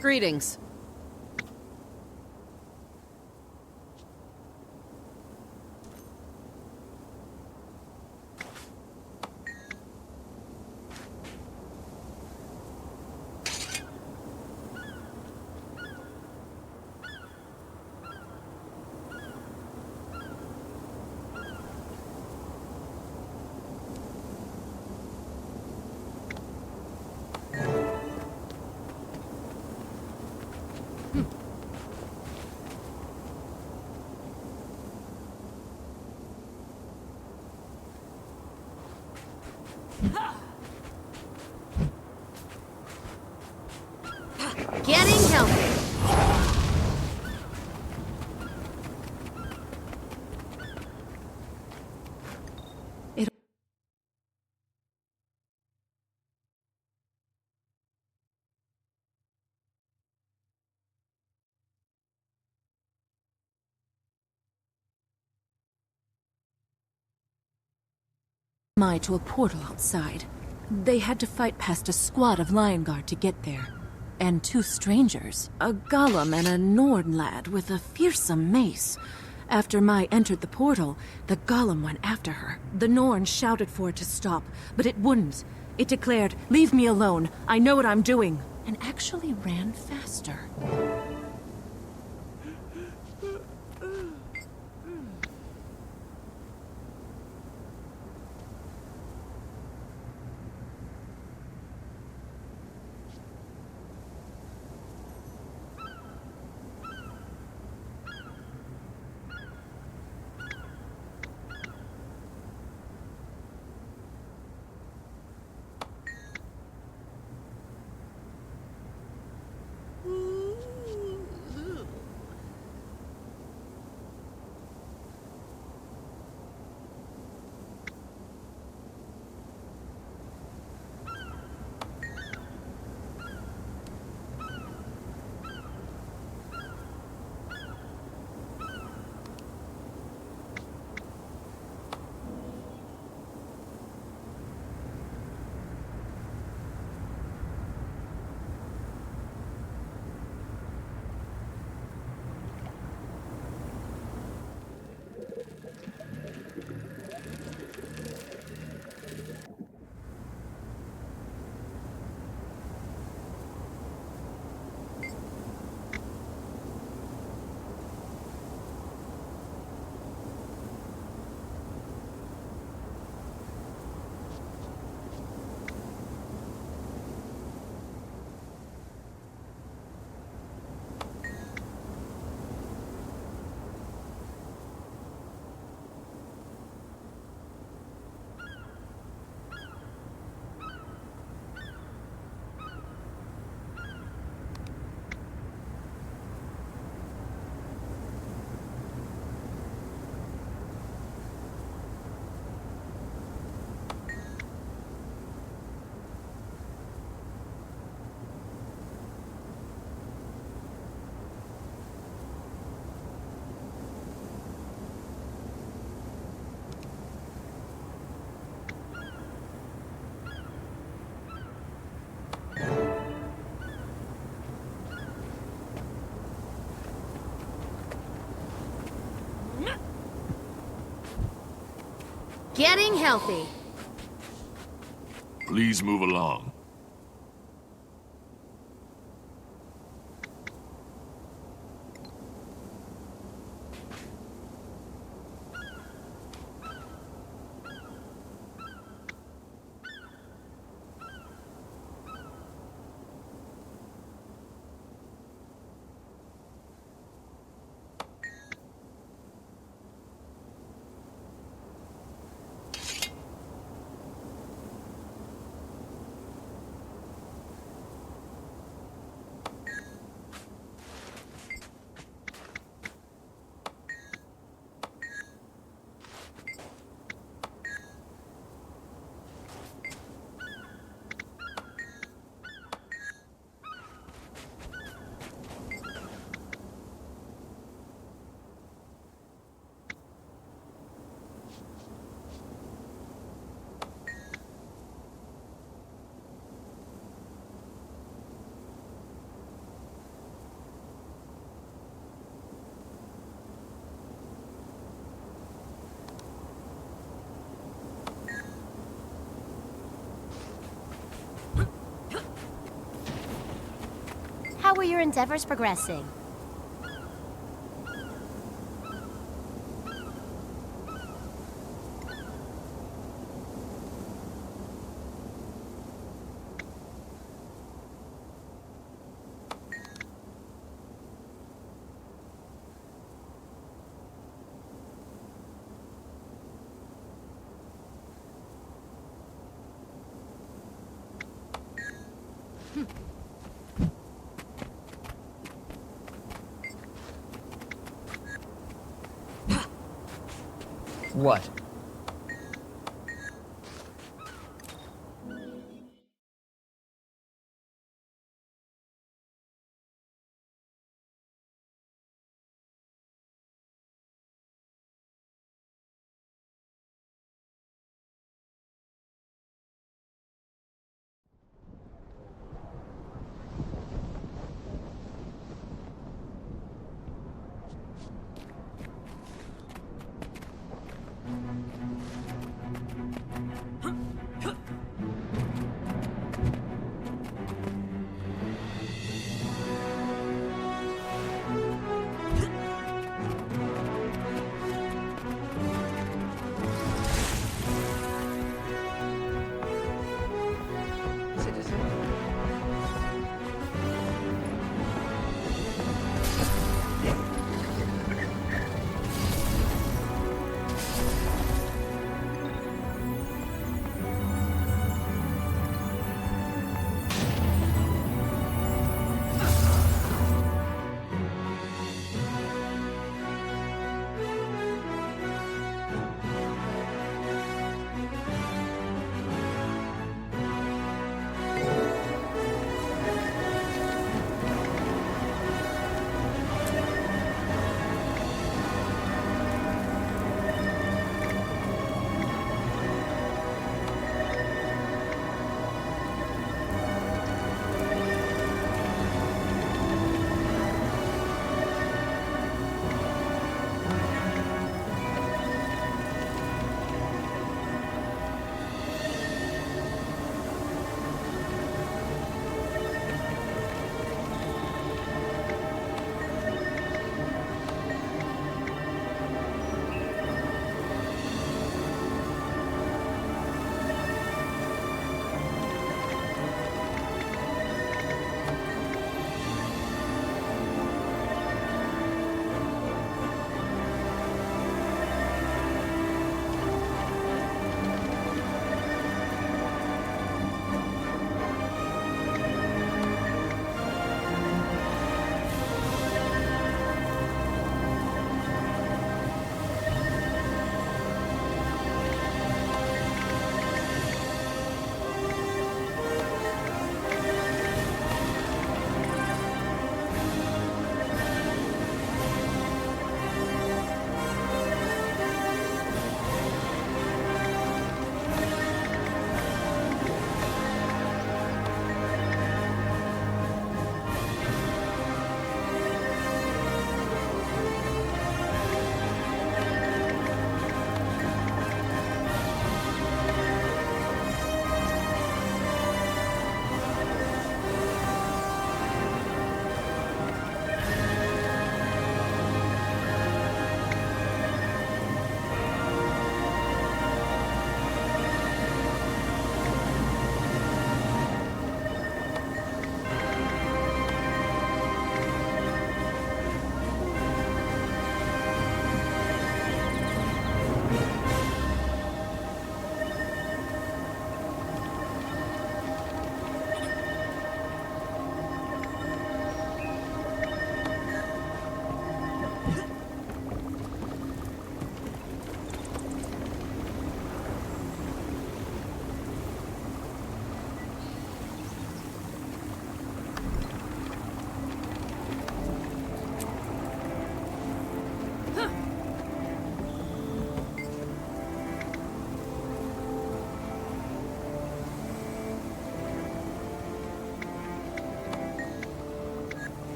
Greetings. Getting healthy. To a portal outside. They had to fight past a squad of Lion Guard to get there. And two strangers, a golem and a Nord lad with a fearsome mace. After Mai entered the portal, the golem went after her. The Norn shouted for it to stop, but it wouldn't. It declared, "Leave me alone, I know what I'm doing," and actually ran faster. Getting healthy. Please move along. are your endeavors progressing? What?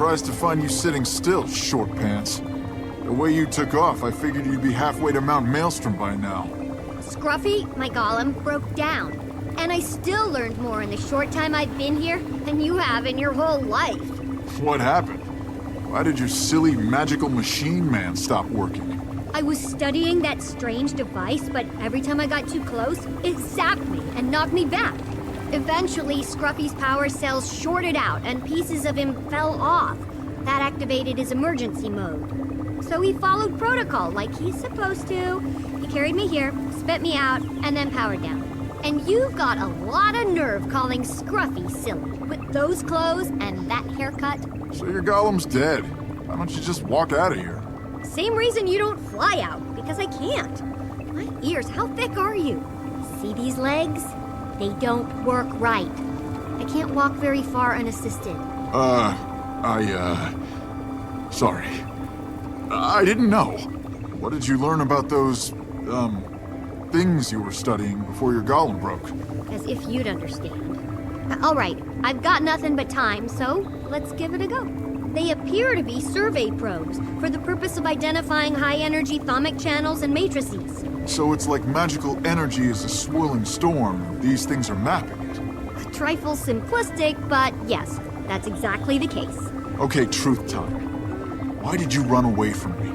Surprised to find you sitting still, short pants. The way you took off, I figured you'd be halfway to Mount Maelstrom by now. Scruffy, my golem, broke down. And I still learned more in the short time I've been here than you have in your whole life. What happened? Why did your silly magical machine man stop working? I was studying that strange device, but every time I got too close, it zapped me and knocked me back. Eventually, Scruffy's power cells shorted out and pieces of him fell off. That activated his emergency mode. So he followed protocol like he's supposed to. He carried me here, spit me out, and then powered down. And you've got a lot of nerve calling Scruffy silly with those clothes and that haircut. So your golem's dead. Why don't you just walk out of here? Same reason you don't fly out, because I can't. My ears, how thick are you? See these legs? They don't work right. I can't walk very far unassisted. Sorry. I didn't know. What did you learn about those, things you were studying before your golem broke? As if you'd understand. All right, I've got nothing but time, so let's give it a go. They appear to be survey probes for the purpose of identifying high-energy thermic channels and matrices. So it's like magical energy is a swirling storm, and these things are mapping it. A trifle simplistic, but yes, that's exactly the case. Okay, truth time. Why did you run away from me?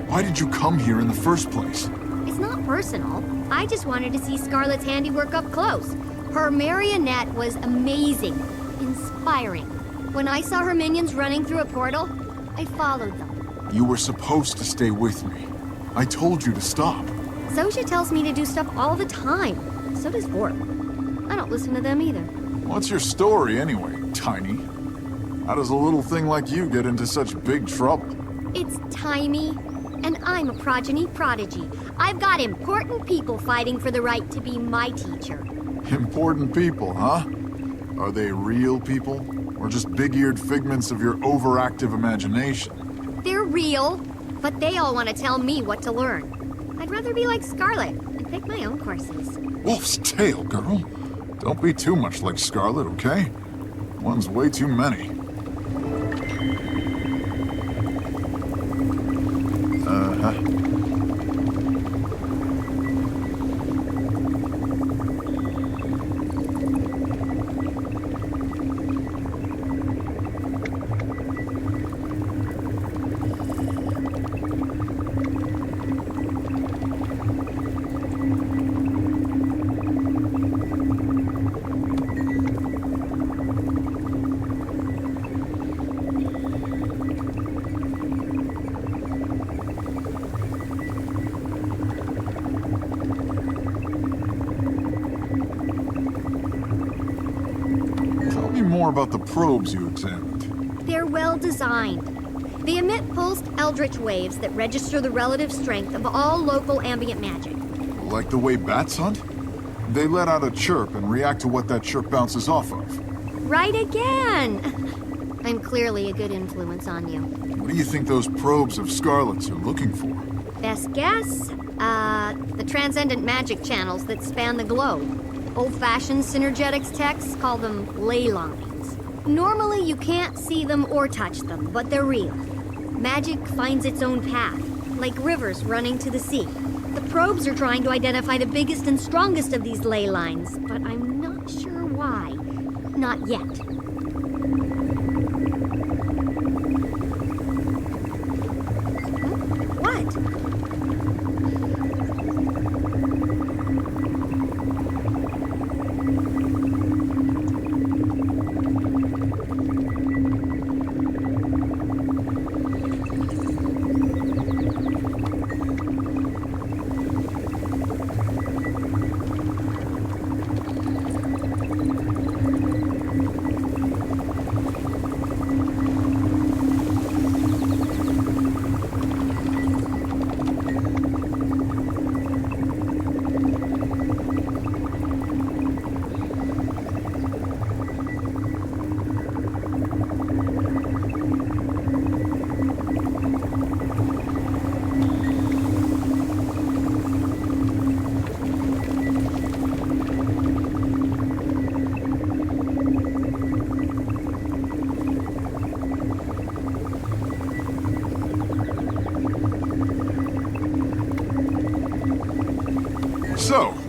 Why did you come here in the first place? It's not personal. I just wanted to see Scarlet's handiwork up close. Her marionette was amazing, inspiring. When I saw her minions running through a portal, I followed them. You were supposed to stay with me. I told you to stop. Zosha tells me to do stuff all the time. So does Vorp. I don't listen to them either. What's your story anyway, Tiny? How does a little thing like you get into such big trouble? It's tiny, and I'm a prodigy. I've got important people fighting for the right to be my teacher. Important people, huh? Are they real people? Or just big-eared figments of your overactive imagination? They're real, but they all want to tell me what to learn. I'd rather be like Scarlet and pick my own courses. Wolf's tail, girl. Don't be too much like Scarlet, okay? One's way too many. More about the probes you examined. They're well designed. They emit pulsed eldritch waves that register the relative strength of all local ambient magic. Like the way bats hunt? They let out a chirp and react to what that chirp bounces off of. Right again! I'm clearly a good influence on you. What do you think those probes of Scarlet's are looking for? Best guess? The transcendent magic channels that span the globe. Old-fashioned synergetics techs call them ley lines. Normally you can't see them or touch them, but they're real. Magic finds its own path, like rivers running to the sea. The probes are trying to identify the biggest and strongest of these ley lines, but I'm not sure why. Not yet. What?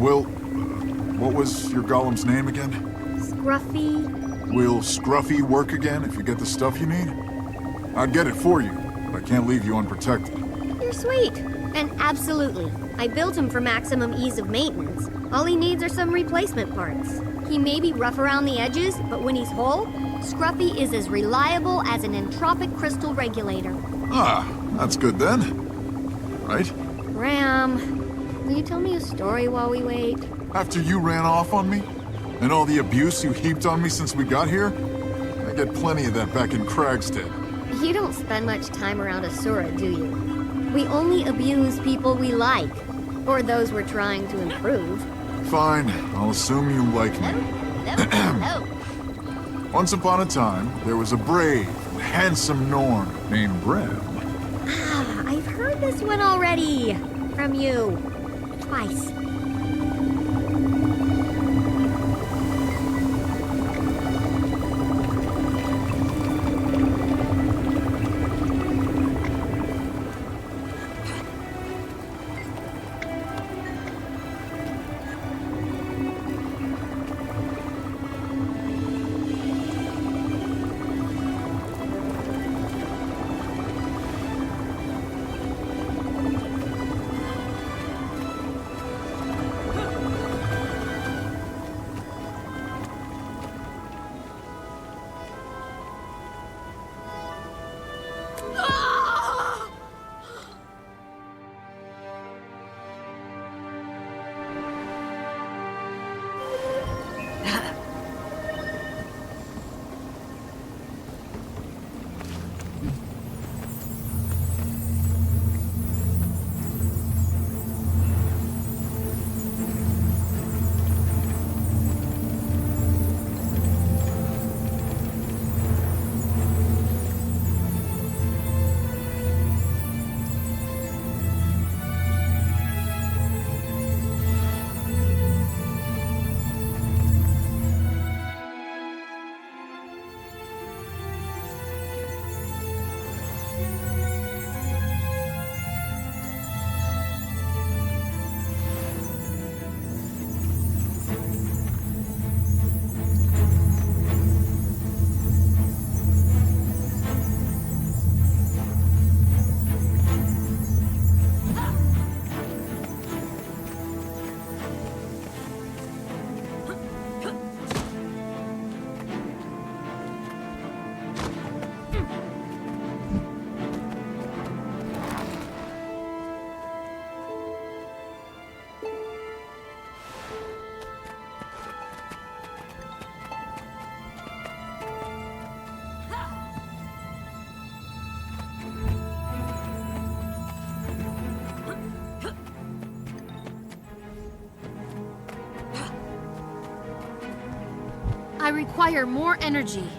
Will, what was your golem's name again? Scruffy. Will Scruffy work again if you get the stuff you need? I'd get it for you, but I can't leave you unprotected. You're sweet. And absolutely, I built him for maximum ease of maintenance. All he needs are some replacement parts. He may be rough around the edges, but when he's whole, Scruffy is as reliable as an entropic crystal regulator. Ah, that's good then. Right? Ram, will you tell me a story while we wait? After you ran off on me, and all the abuse you heaped on me since we got here, I get plenty of that back in Cragstead. You don't spend much time around Asura, do you? We only abuse people we like, or those we're trying to improve. Fine, I'll assume you like me. No. Once upon a time, there was a brave and handsome Norn named Bren. Ah, I've heard this one already. From you. Twice. I require more energy.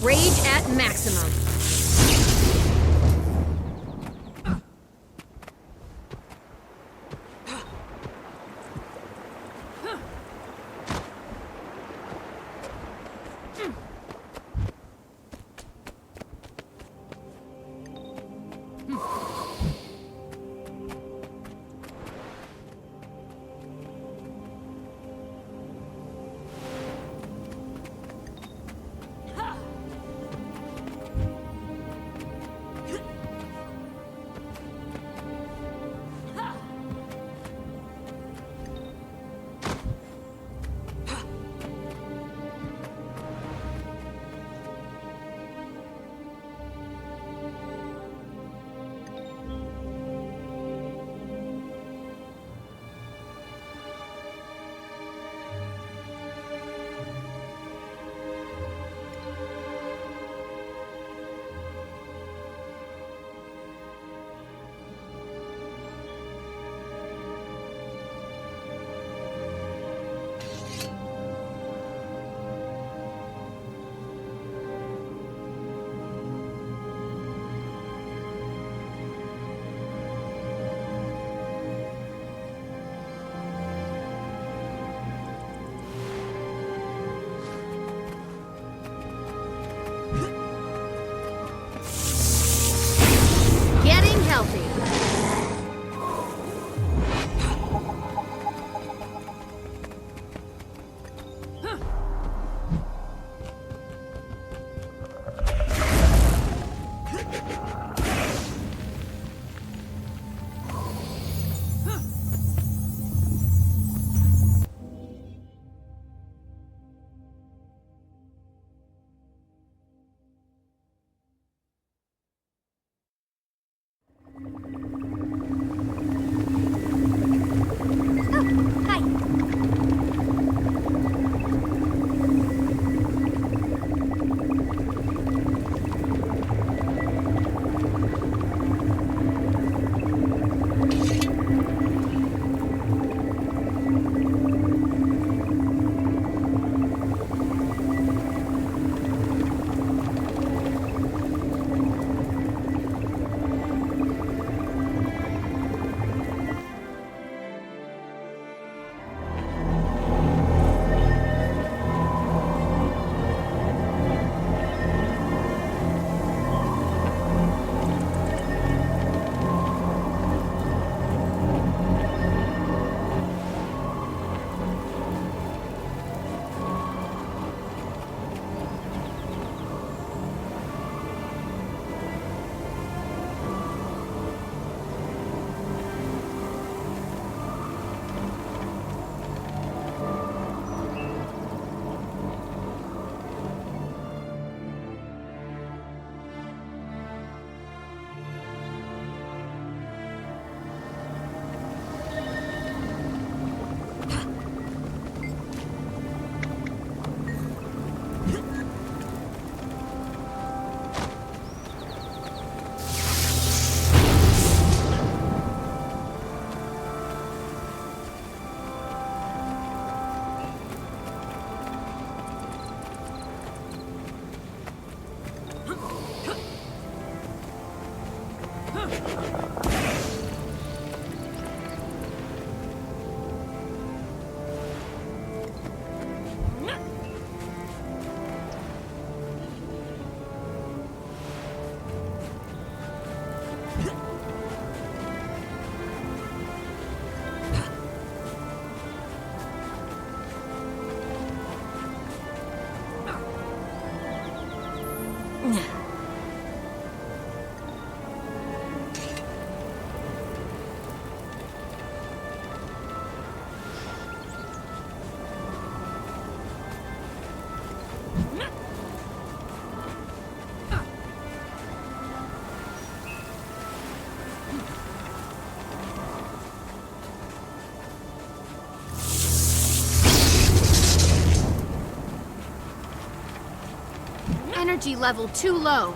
Rage at maximum. stealthy. Oh, hi. Energy level too low.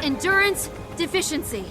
Endurance deficiency.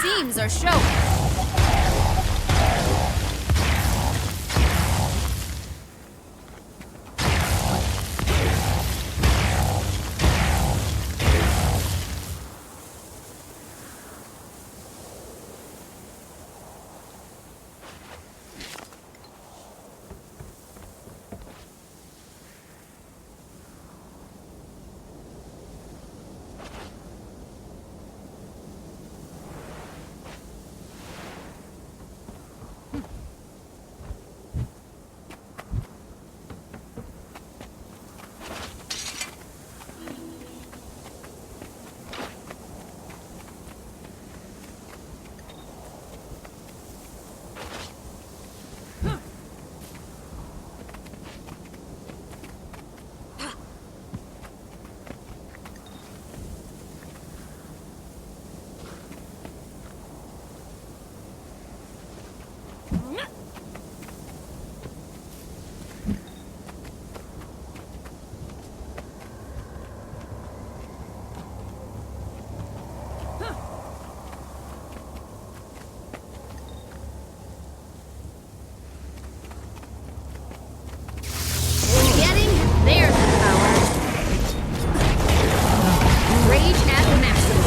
seams are showing. There's the power. Rage at maximum.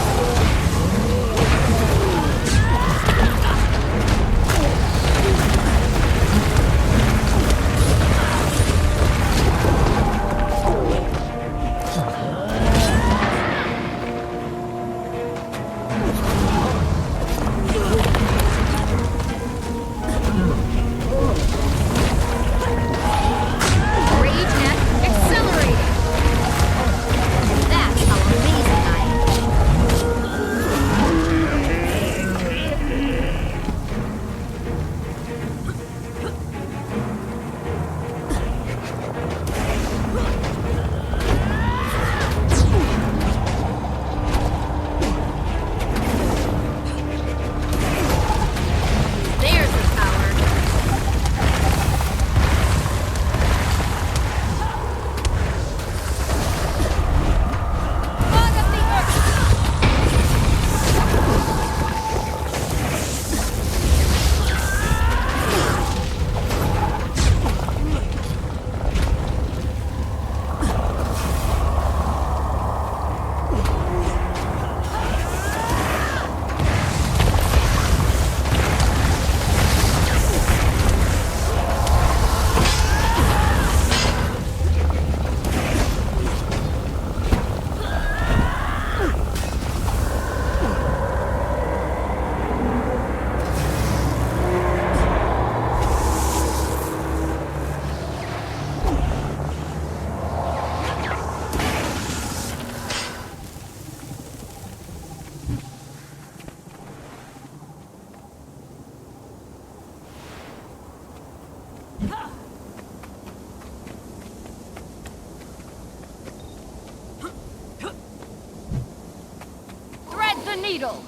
The needle.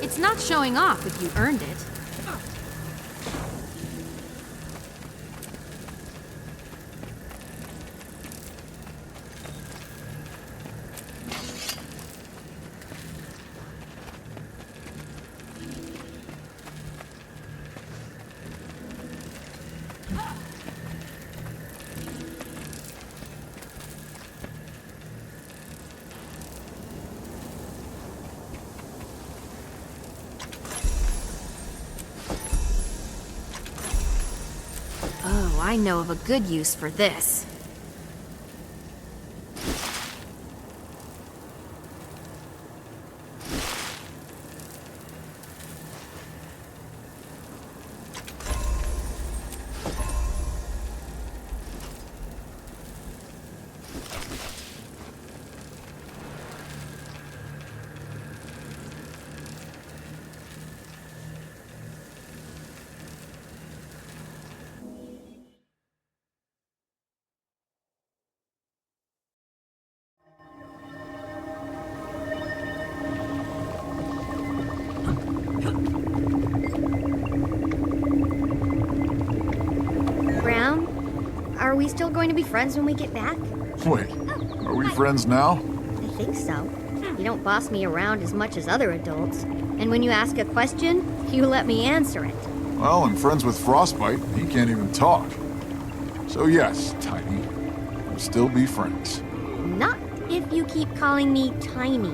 It's not showing off if you earned it. Oh, I know of a good use for this. we still going to be friends when we get back? Wait, are we friends now? I think so. You don't boss me around as much as other adults. And when you ask a question, you let me answer it. Well, I'm friends with Frostbite. He can't even talk. So yes, Tiny, we'll still be friends. Not if you keep calling me Tiny.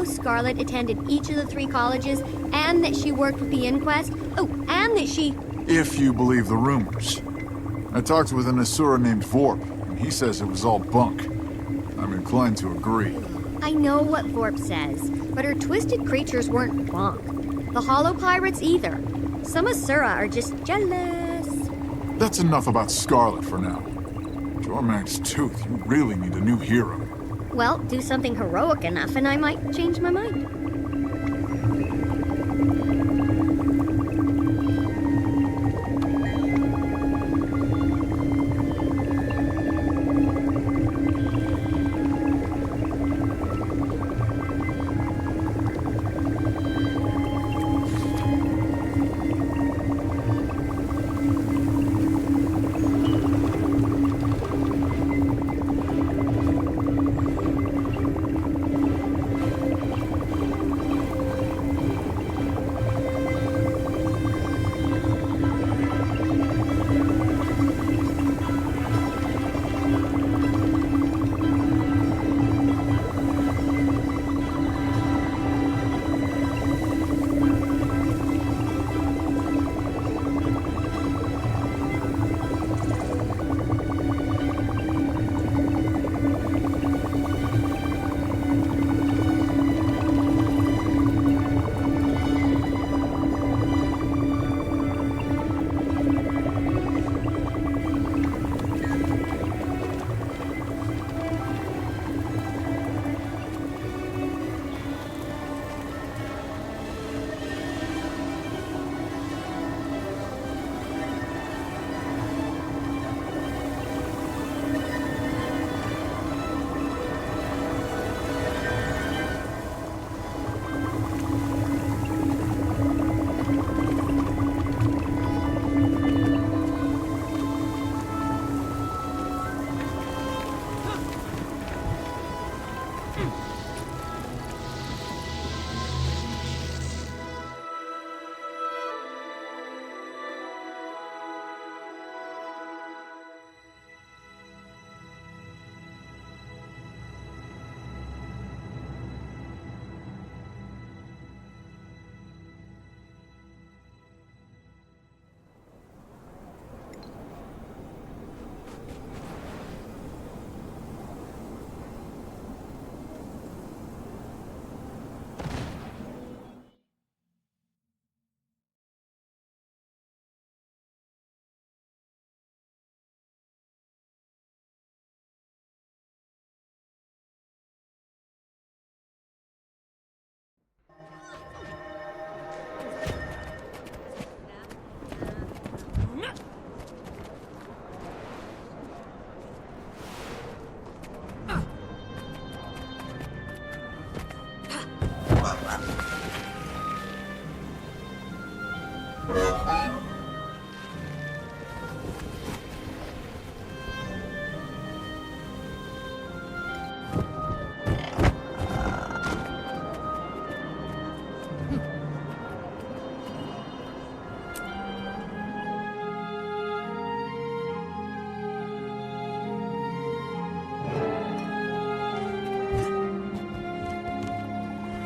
Scarlet attended each of the 3 colleges, and that she worked with the inquest. Oh, and that she... If you believe the rumors. I talked with an Asura named Vorp, and he says it was all bunk. I'm inclined to agree. I know what Vorp says, but her twisted creatures weren't bunk. The Hollow Pirates either. Some Asura are just jealous. That's enough about Scarlet for now. Jormag's tooth, you really need a new hero. Well, do something heroic enough and I might change my mind.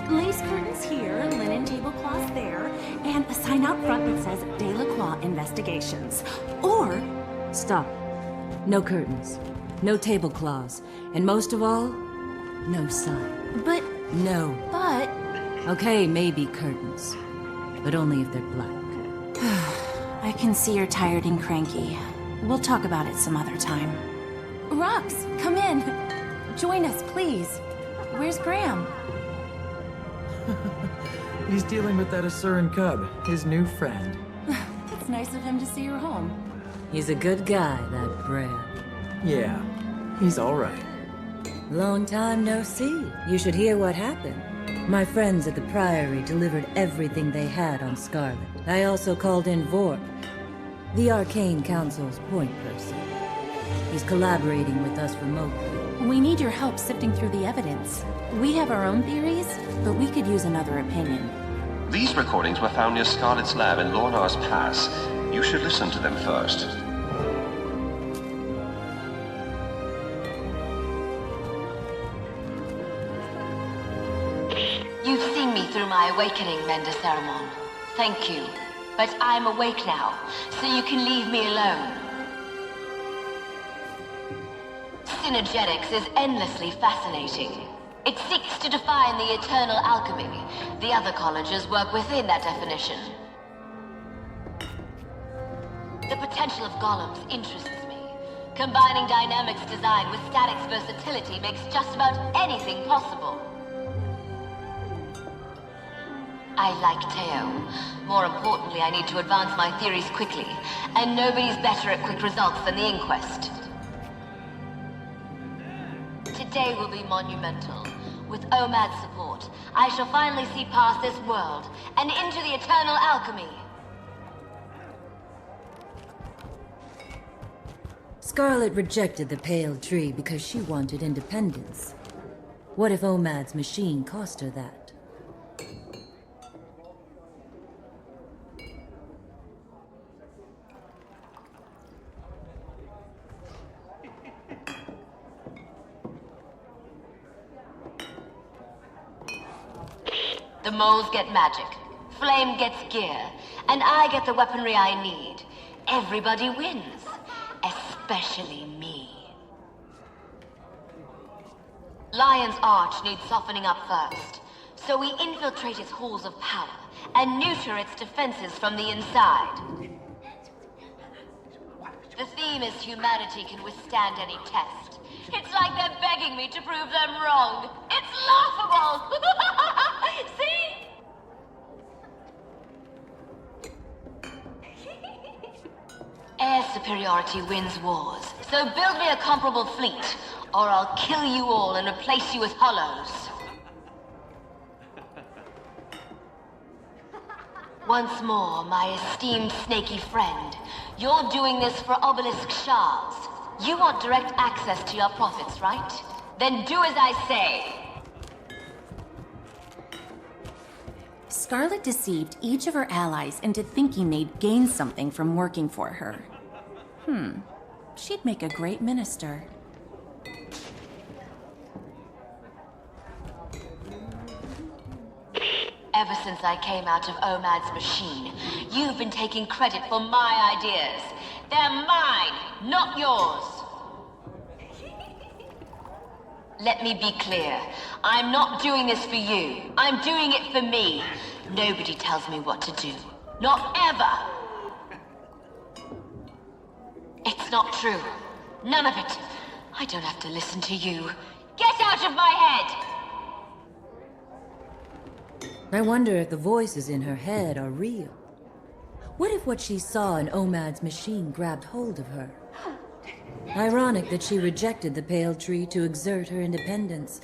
Lace curtains here, linen tablecloths there, and a sign out front that says Delacroix Investigations. Or... Stop. No curtains. No tablecloths. And most of all, no sign. But... No. But... Okay, maybe curtains. But only if they're black. I can see you're tired and cranky. We'll talk about it some other time. Rox, come in. Join us, please. Where's Graham? He's dealing with that Asuran cub, his new friend. It's nice of him to see you're home. He's a good guy, that Briar. Yeah, he's all right. Long time no see. You should hear what happened. My friends at the Priory delivered everything they had on Scarlet. I also called in Vorp, the Arcane Council's point person. He's collaborating with us remotely. We need your help sifting through the evidence. We have our own theories, but we could use another opinion. These recordings were found near Scarlet's lab in Lornar's Pass. You should listen to them first. You've seen me through my awakening, Mender Ceramon. Thank you. But I'm awake now, so you can leave me alone. Synergetics is endlessly fascinating. It seeks to define the eternal alchemy. The other colleges work within that definition. The potential of golems interests me, Combining dynamics design with statics versatility makes just about anything possible. I like Teo. More importantly, I need to advance my theories quickly, and nobody's better at quick results than the Inquest. Today will be monumental. With OMAD's support, I shall finally see past this world and into the eternal alchemy. Scarlet rejected the Pale Tree because she wanted independence. What if OMAD's machine cost her that? The moles get magic, Flame gets gear, and I get the weaponry I need. Everybody wins, especially me. Lion's Arch needs softening up first, so we infiltrate its halls of power and neuter its defenses from the inside. The theme is humanity can withstand any test. It's like they're begging me to prove them wrong. It's laughable! See? Air superiority wins wars, so build me a comparable fleet, or I'll kill you all and replace you with hollows. Once more, my esteemed snaky friend, you're doing this for obelisk shards. You want direct access to your profits, right? Then do as I say. Scarlet deceived each of her allies into thinking they'd gain something from working for her. She'd make a great minister. Ever since I came out of OMAD's machine, you've been taking credit for my ideas. They're mine, not yours. Let me be clear. I'm not doing this for you. I'm doing it for me. Nobody tells me what to do. Not ever. It's not true. None of it. I don't have to listen to you. Get out of my head! I wonder if the voices in her head are real. What if what she saw in OMAD's machine grabbed hold of her? Ironic that she rejected the Pale Tree to exert her independence,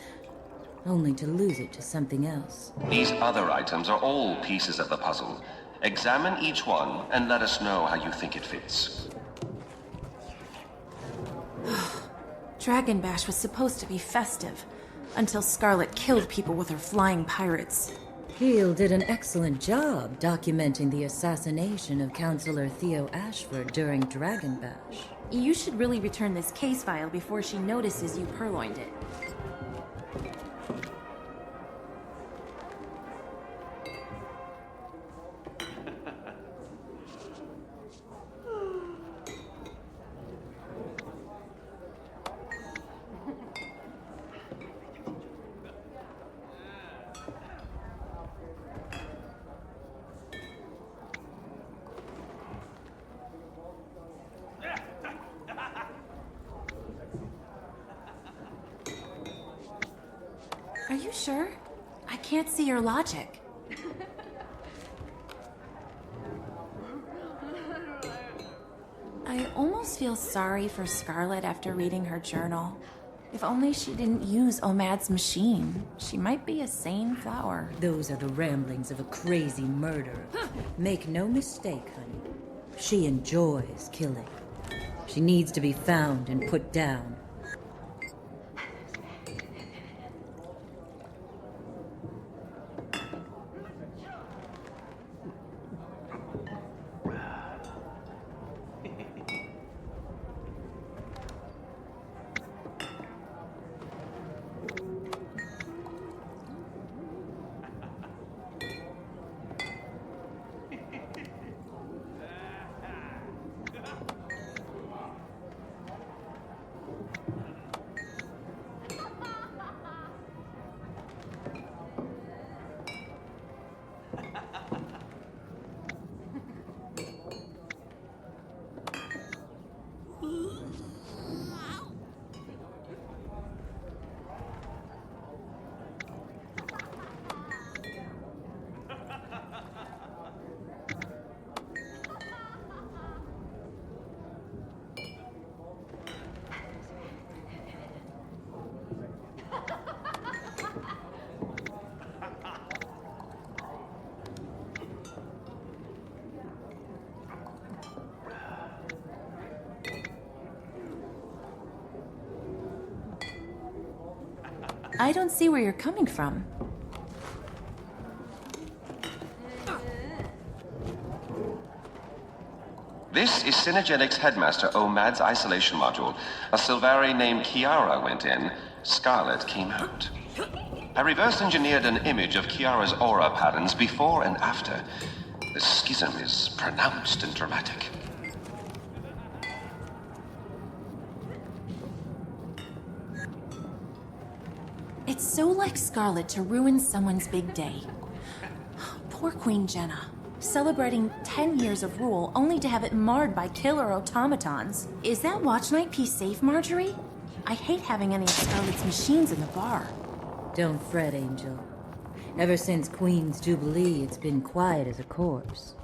only to lose it to something else. These other items are all pieces of the puzzle. Examine each one and let us know how you think it fits. Dragon Bash was supposed to be festive, until Scarlet killed people with her flying pirates. Heel did an excellent job documenting the assassination of Counselor Theo Ashford during Dragon Bash. You should really return this case file before she notices you purloined it. Are you sure? I can't see your logic. I almost feel sorry for Scarlet after reading her journal. If only she didn't use OMAD's machine, she might be a sane flower. Those are the ramblings of a crazy murderer. Make no mistake, honey. She enjoys killing. She needs to be found and put down. I don't see where you're coming from. This is Synergetics Headmaster Omad's isolation module. A Sylvari named Kiara went in, Scarlet came out. I reverse engineered an image of Kiara's aura patterns before and after. The schism is pronounced and dramatic. It's so like Scarlet to ruin someone's big day. Poor Queen Jenna. Celebrating 10 years of rule only to have it marred by killer automatons. Is that watch night piece safe, Marjorie? I hate having any of Scarlet's machines in the bar. Don't fret, Angel. Ever since Queen's Jubilee, it's been quiet as a corpse.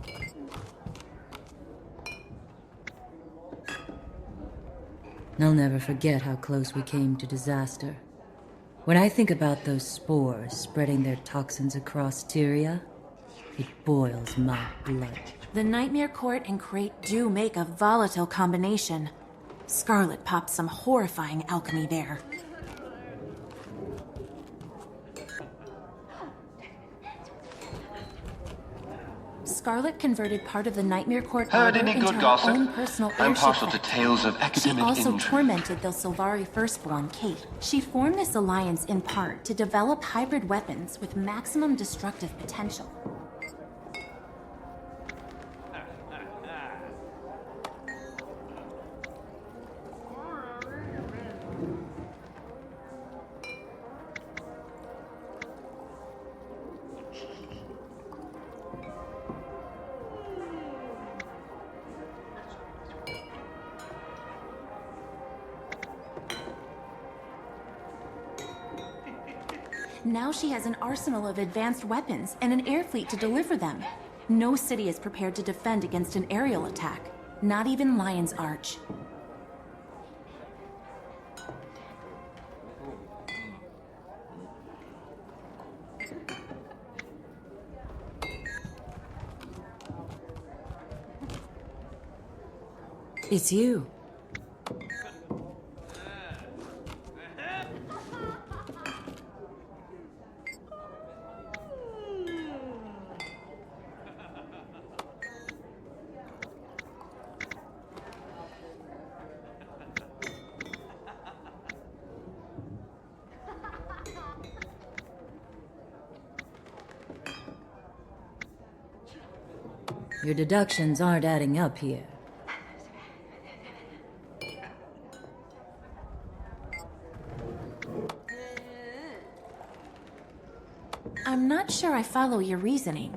I'll never forget how close we came to disaster. When I think about those spores spreading their toxins across Tyria, it boils my blood. The Nightmare Court and Crate do make a volatile combination. Scarlet popped some horrifying alchemy there. Scarlet converted part of the Nightmare Court Heard order any into good her gossip? own personal I'm airship partial to factory. tales of She academic also intrigue. tormented the Sylvari Firstborn, Kate. She formed this alliance in part to develop hybrid weapons with maximum destructive potential. Now she has an arsenal of advanced weapons and an air fleet to deliver them. No city is prepared to defend against an aerial attack, not even Lion's Arch. It's you. Your deductions aren't adding up here. I'm not sure I follow your reasoning.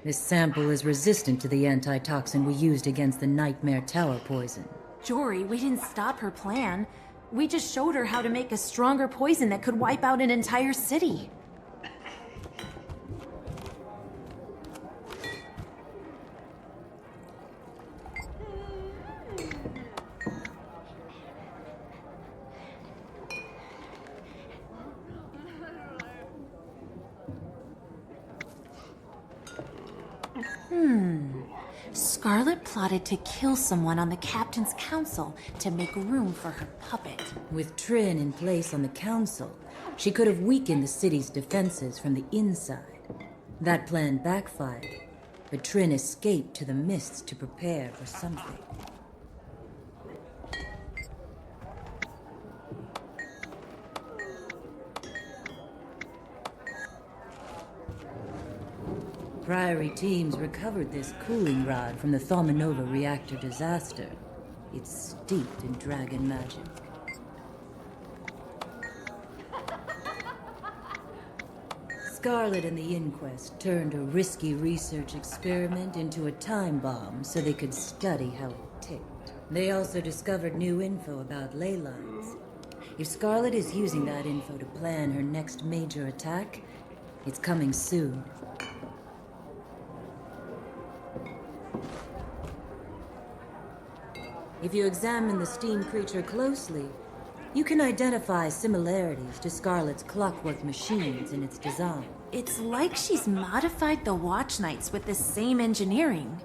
This sample is resistant to the antitoxin we used against the Nightmare Tower poison. Jory, we didn't stop her plan. We just showed her how to make a stronger poison that could wipe out an entire city. Scarlet plotted to kill someone on the Captain's Council to make room for her puppet. With Trin in place on the council, she could have weakened the city's defenses from the inside. That plan backfired, but Trin escaped to the mists to prepare for something. Priory teams recovered this cooling rod from the Thaumanova reactor disaster. It's steeped in dragon magic. Scarlet and the Inquest turned a risky research experiment into a time bomb so they could study how it ticked. They also discovered new info about ley lines. If Scarlet is using that info to plan her next major attack, it's coming soon. If you examine the steam creature closely, you can identify similarities to Scarlet's clockwork machines in its design. It's like she's modified the Watch Knights with the same engineering.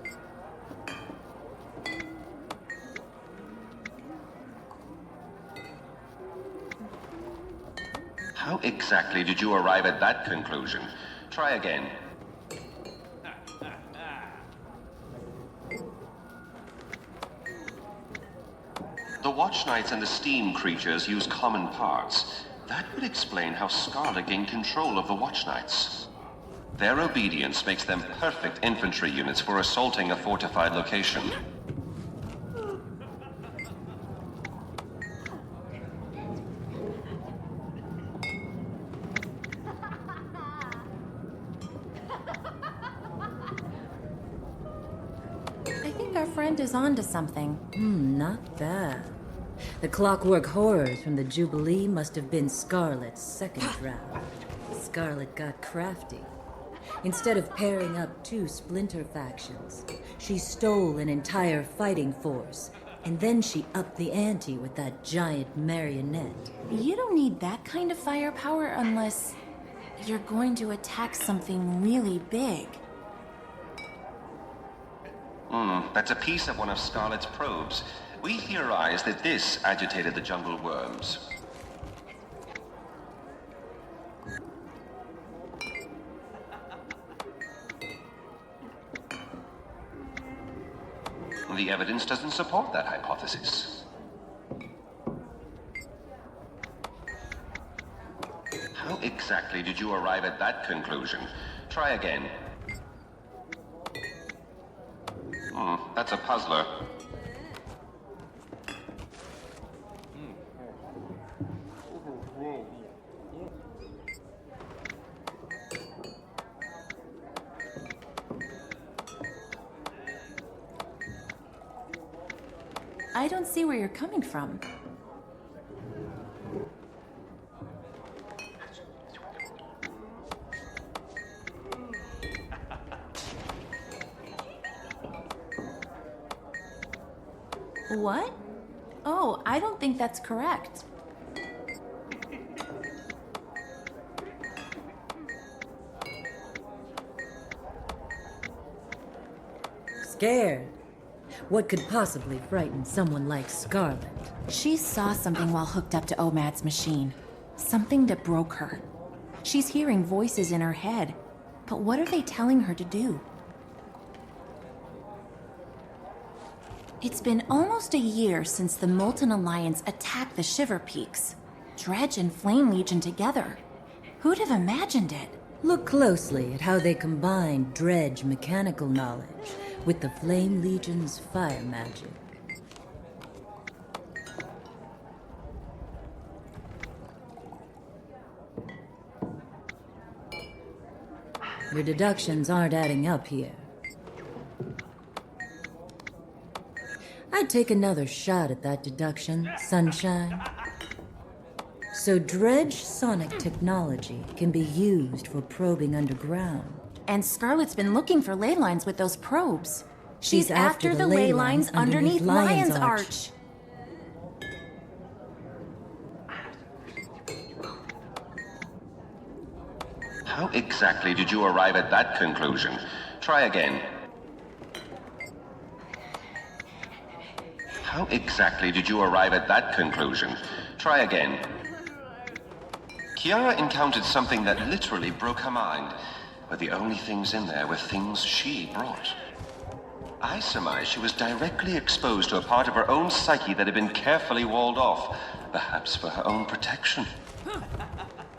How exactly did you arrive at that conclusion? Try again. The Watch Knights and the Steam creatures use common parts. That would explain how Scarlet gained control of the Watch Knights. Their obedience makes them perfect infantry units for assaulting a fortified location. I think our friend is onto something. Not bad. The clockwork horrors from the Jubilee must have been Scarlet's second round. Scarlet got crafty. Instead of pairing up two splinter factions, she stole an entire fighting force, and then she upped the ante with that giant marionette. You don't need that kind of firepower unless you're going to attack something really big. That's a piece of one of Scarlet's probes. We theorize that this agitated the jungle worms. The evidence doesn't support that hypothesis. How exactly did you arrive at that conclusion? Try again. That's a puzzler. I don't see where you're coming from. What? Oh, I don't think that's correct. Scared? What could possibly frighten someone like Scarlet? She saw something while hooked up to OMAD's machine. Something that broke her. She's hearing voices in her head. But what are they telling her to do? It's been almost a year since the Molten Alliance attacked the Shiver Peaks. Dredge and Flame Legion together. Who'd have imagined it? Look closely at how they combine Dredge mechanical knowledge with the Flame Legion's fire magic. Your deductions aren't adding up here. I'd take another shot at that deduction, Sunshine. So Dredge sonic technology can be used for probing underground. And Scarlet's been looking for ley lines with those probes. She's after the ley lines underneath Lion's Arch. How exactly did you arrive at that conclusion? Try again. How exactly did you arrive at that conclusion? Try again. Kiara encountered something that literally broke her mind, but the only things in there were things she brought. I surmise she was directly exposed to a part of her own psyche that had been carefully walled off, perhaps for her own protection.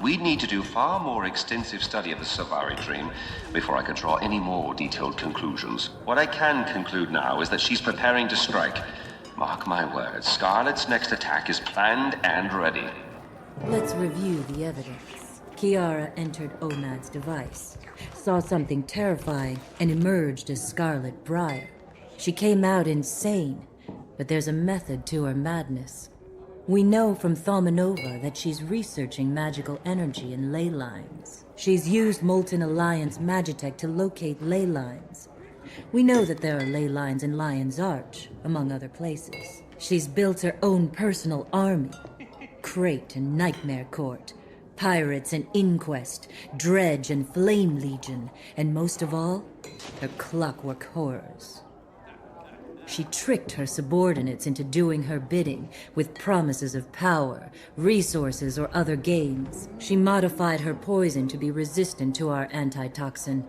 We'd need to do far more extensive study of the Savari dream before I could draw any more detailed conclusions. What I can conclude now is that she's preparing to strike. Mark my words, Scarlet's next attack is planned and ready. Let's review the evidence. Kiara entered OMAD's device, saw something terrifying, and emerged as Scarlet Briar. She came out insane, but there's a method to her madness. We know from Thaumanova that she's researching magical energy in ley lines. She's used Molten Alliance Magitech to locate ley lines. We know that there are ley lines in Lion's Arch, among other places. She's built her own personal army. Crate and Nightmare Court. Pirates and Inquest, Dredge and Flame Legion, and most of all, her clockwork horrors. She tricked her subordinates into doing her bidding with promises of power, resources, or other gains. She modified her poison to be resistant to our antitoxin.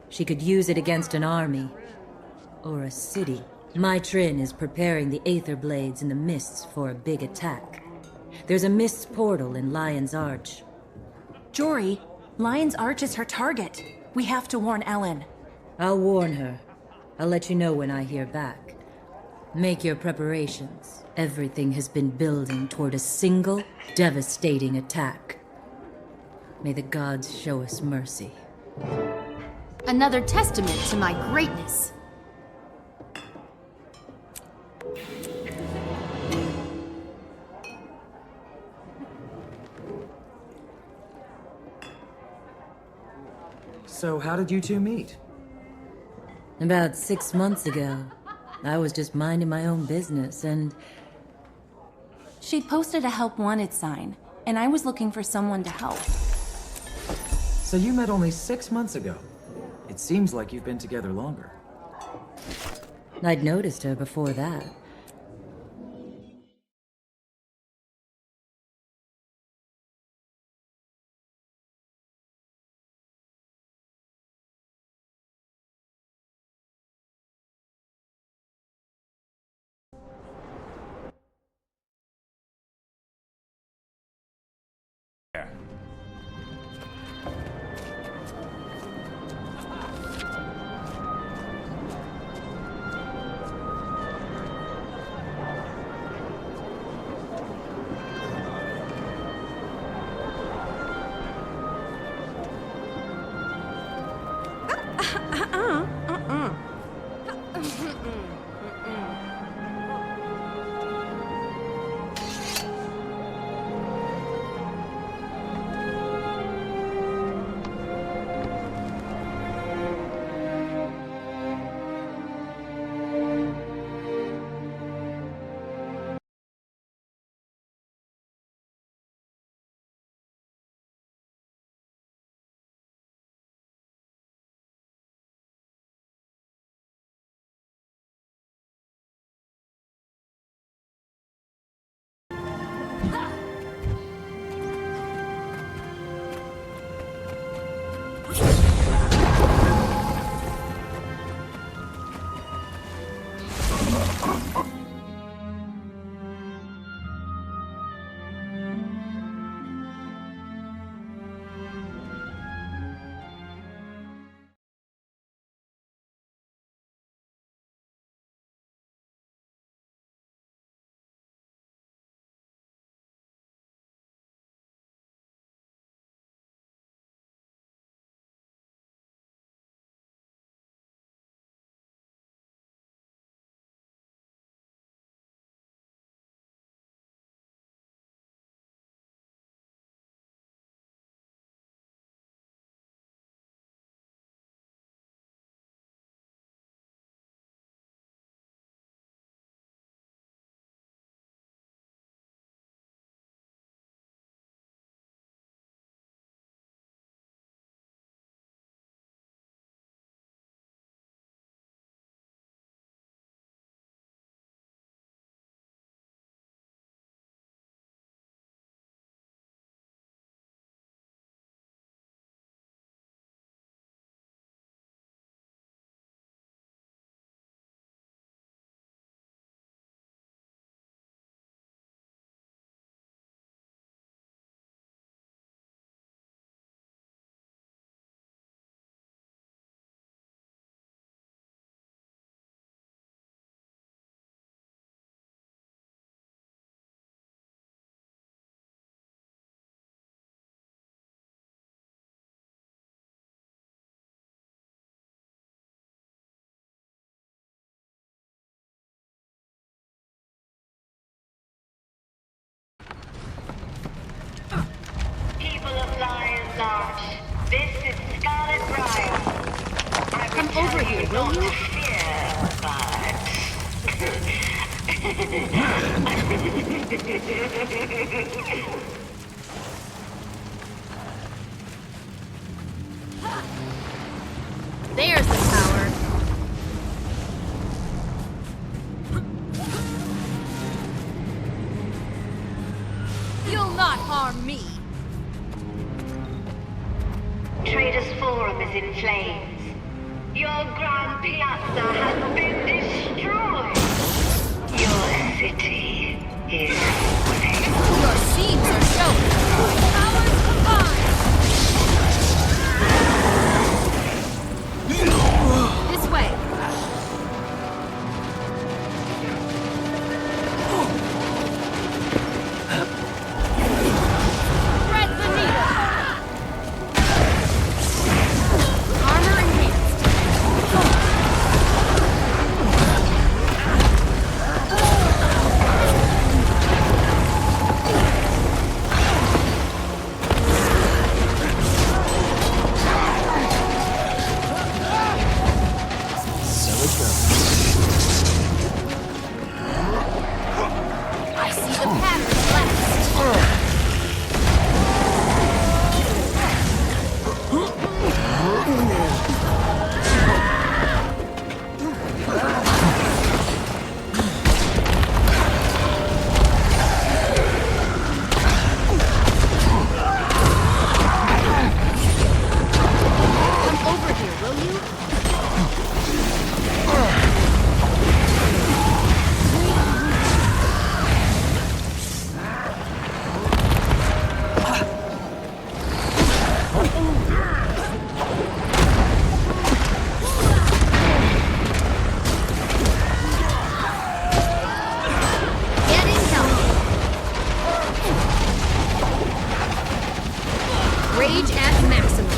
She could use it against an army or a city. My Trin is preparing the Aether Blades in the mists for a big attack. There's a mists portal in Lion's Arch. Jory, Lion's Arch is her target. We have to warn Ellen. I'll warn her. I'll let you know when I hear back. Make your preparations. Everything has been building toward a single, devastating attack. May the gods show us mercy. Another testament to my greatness. So how did you two meet? About 6 months ago, I was just minding my own business and... She posted a help wanted sign, and I was looking for someone to help. So you met only 6 months ago. It seems like you've been together longer. I'd noticed her before that. This is Scarlet Briar. Come over here, will you? There's the power. You'll not harm me. Trader's Forum is in flames. Your Grand Piazza has been destroyed. Your city is flamed. Your seams are showing. Powers combined. This way. Thread the needle. Armor enhanced. I see the pattern last. Come over here, will you? Getting healthy. Rage at maximum.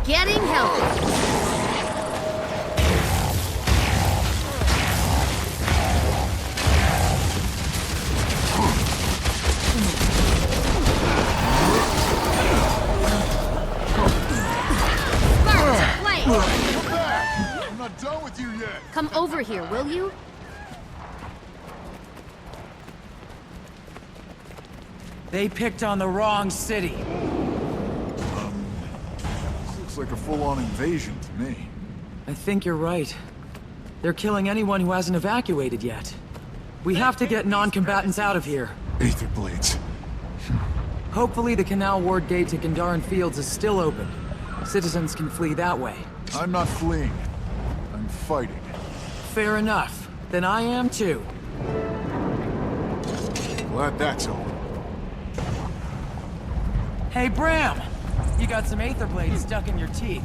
Getting healthy. Sparks flame. Come back! I'm not done with you yet! Come over here, will you? They picked on the wrong city. This looks like a full-on invasion to me. I think you're right. They're killing anyone who hasn't evacuated yet. We have to get non-combatants out of here. Aether blades. Hopefully the Canal Ward gate to Gandharan Fields is still open. Citizens can flee that way. I'm not fleeing. I'm fighting. Fair enough. Then I am too. Glad that's over. Hey, Bram! You got some Aether blades stuck in your teeth.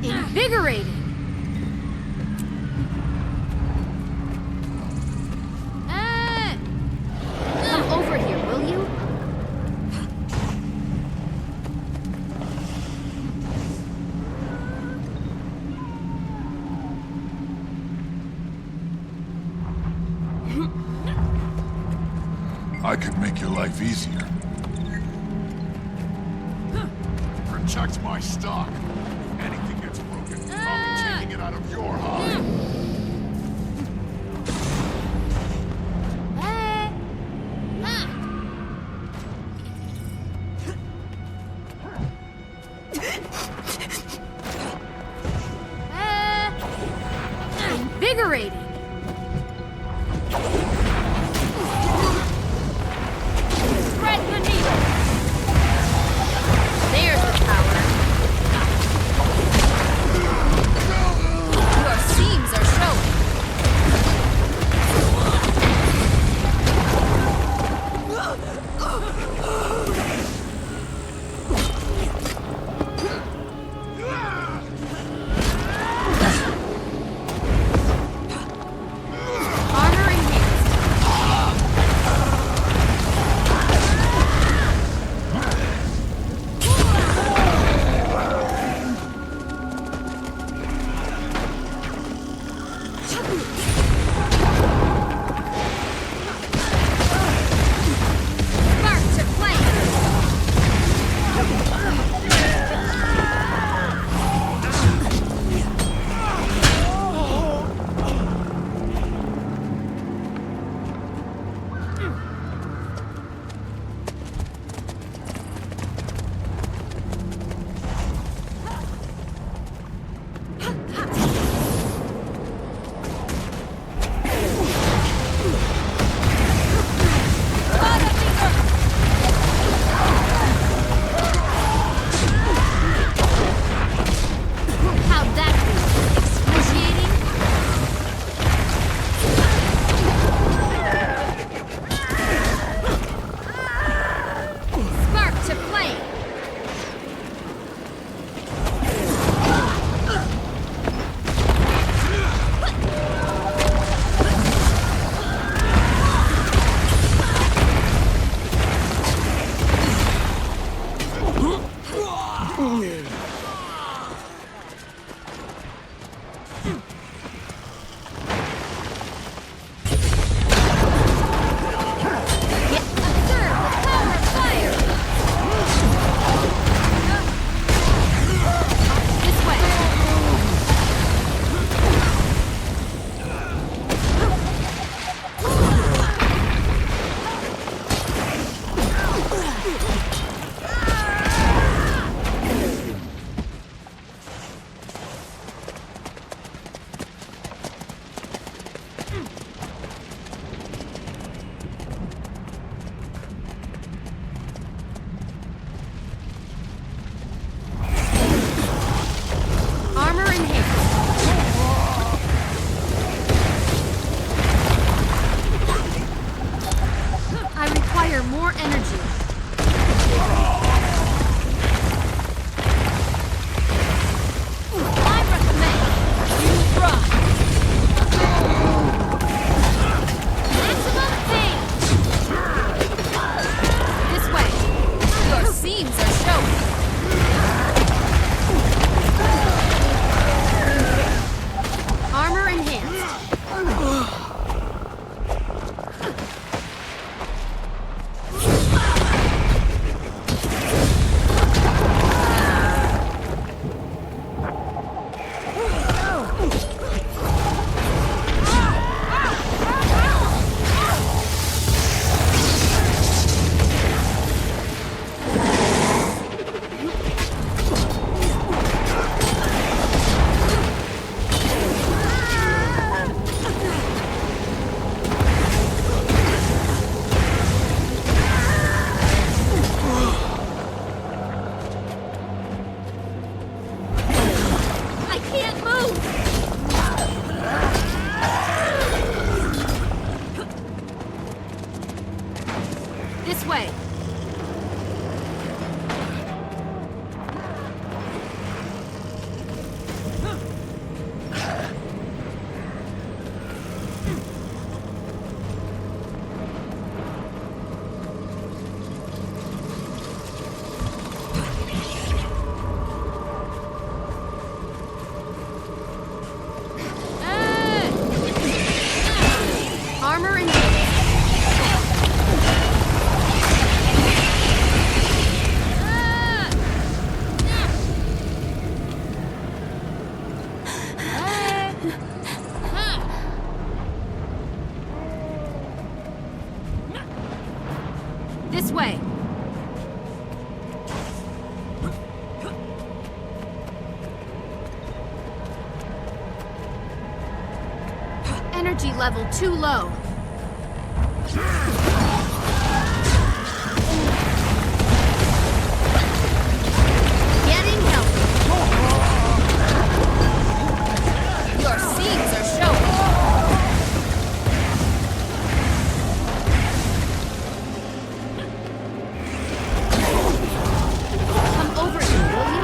Invigorating. Come over here, will you? I could make your life easier. Protect my stock. If anything gets broken, I'll be taking it out of your hide. Invigorating. Thread the needle. There's the power. Your seams are This way. Armor and this way. Energy level too low. Getting help. Your seams are showing. Come over here, will you?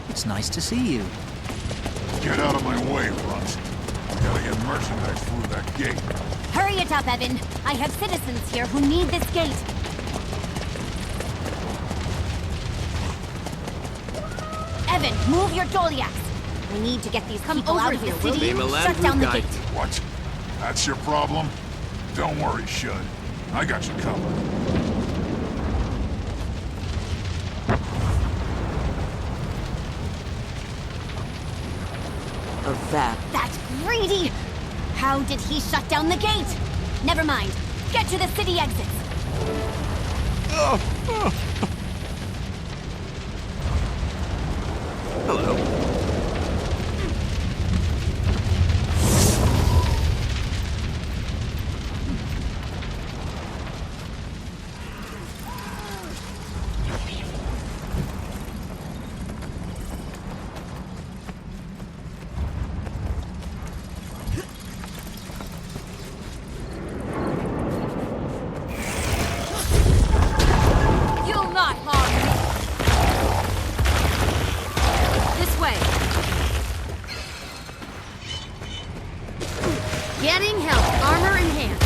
It's nice to see you. Get out of my way, Runt. We gotta get merchandise through that gate. Hurry it up, Evan. I have citizens here who need this gate. Evan, move your Doliacs. We need to get these people out of the city. Shut down the gate. What? That's your problem? Don't worry, Shud. I got you covered. Of that. That's greedy! How did he shut down the gate? Never mind. Get to the city exits. Hello. You'll not harm me. This way. Getting help. Armor enhanced.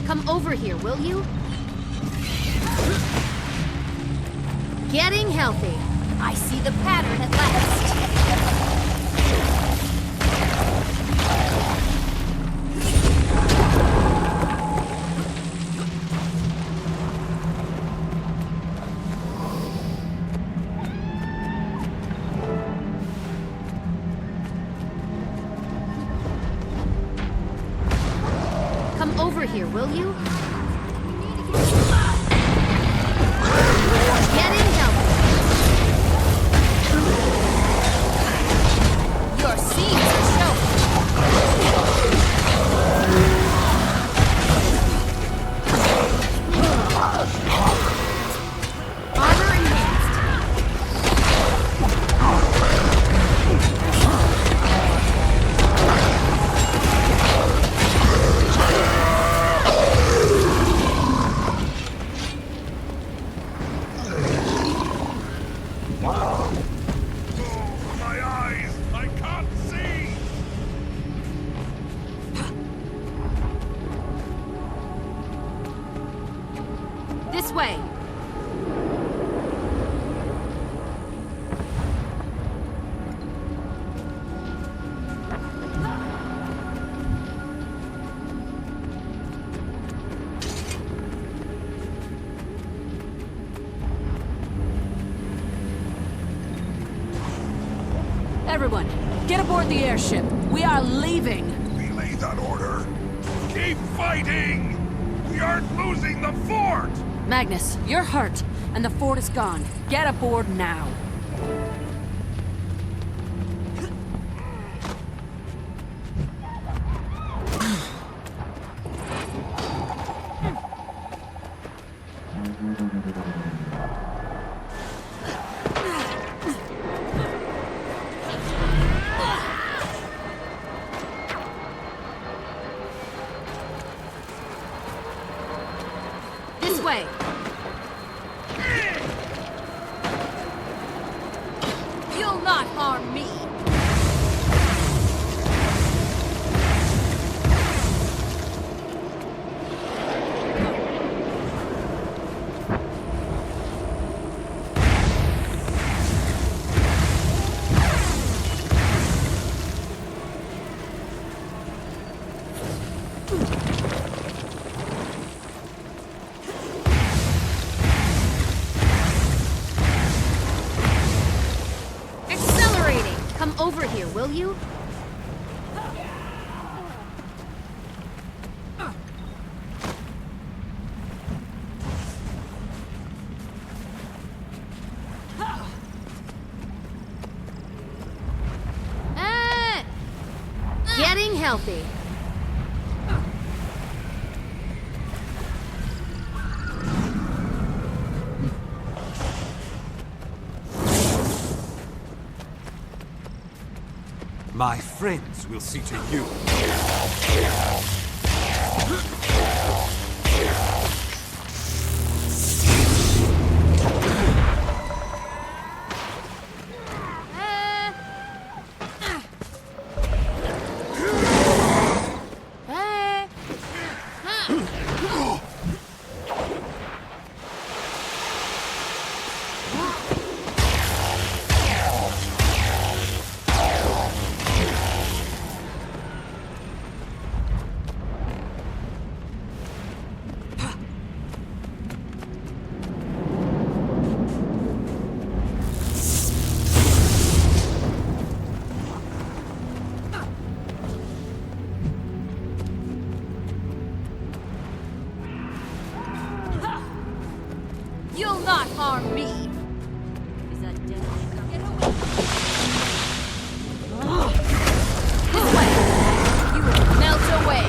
Come over here, will you? Getting healthy. I see the pattern at last. Come over here, will you? Getting healthy. Your seeds are showing. This way! Everyone, get aboard the airship. We are leaving. Relay that order. Keep fighting! We aren't losing the fort! Magnus, you're hurt, and the fort is gone. Get aboard now. This way. You'll not harm me. Accelerating! Come over here, will you? Getting healthy. My friends will see to you. You'll not harm me. Is that dead? Get away. This way. You will melt away.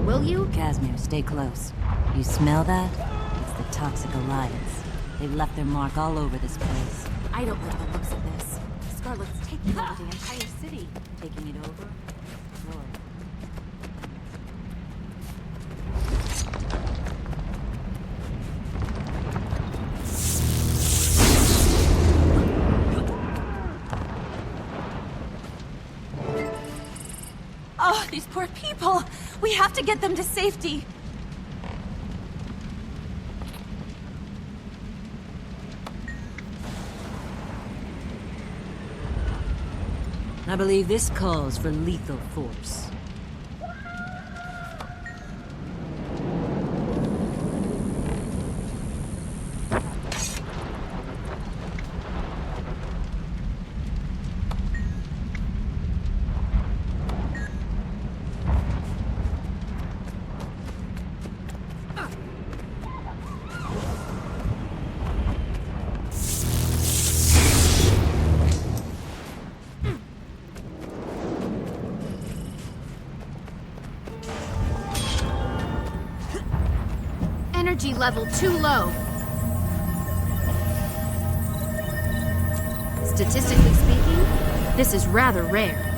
will you? Casimir, stay close. You smell that? It's the Toxic Alliance. They've left their mark all over this place. I don't like the looks of this. Scarlet's taking over the entire city. Taking it over? Lord. Oh, these poor people! We have to get them to safety! I believe this calls for lethal force. Energy level too low. Statistically speaking, this is rather rare.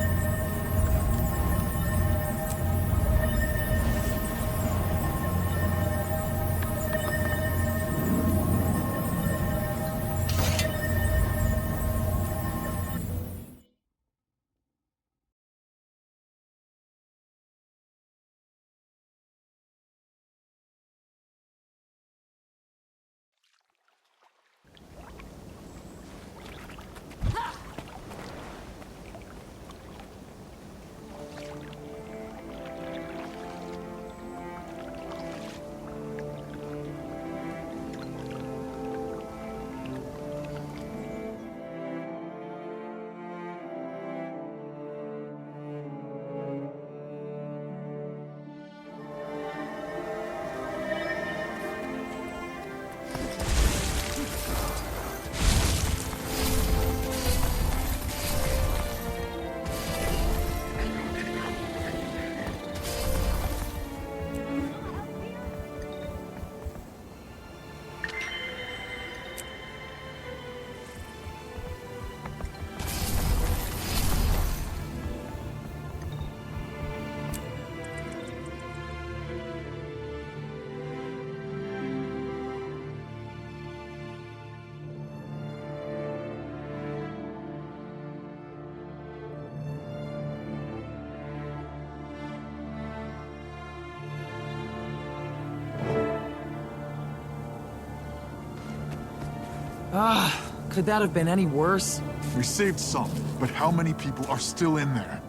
Could that have been any worse? We saved some, but how many people are still in there?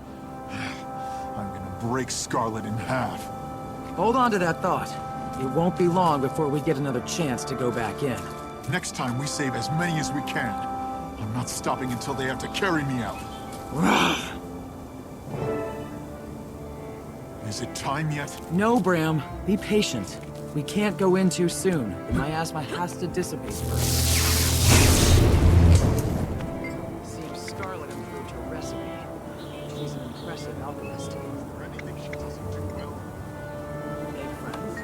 I'm gonna break Scarlet in half. Hold on to that thought. It won't be long before we get another chance to go back in. Next time, we save as many as we can. I'm not stopping until they have to carry me out. Is it time yet? No, Bram. Be patient. We can't go in too soon. The miasma has to dissipate first. Seems Scarlet improved her recipe. She's an impressive alchemist. For anything she doesn't do well. Hey, friends.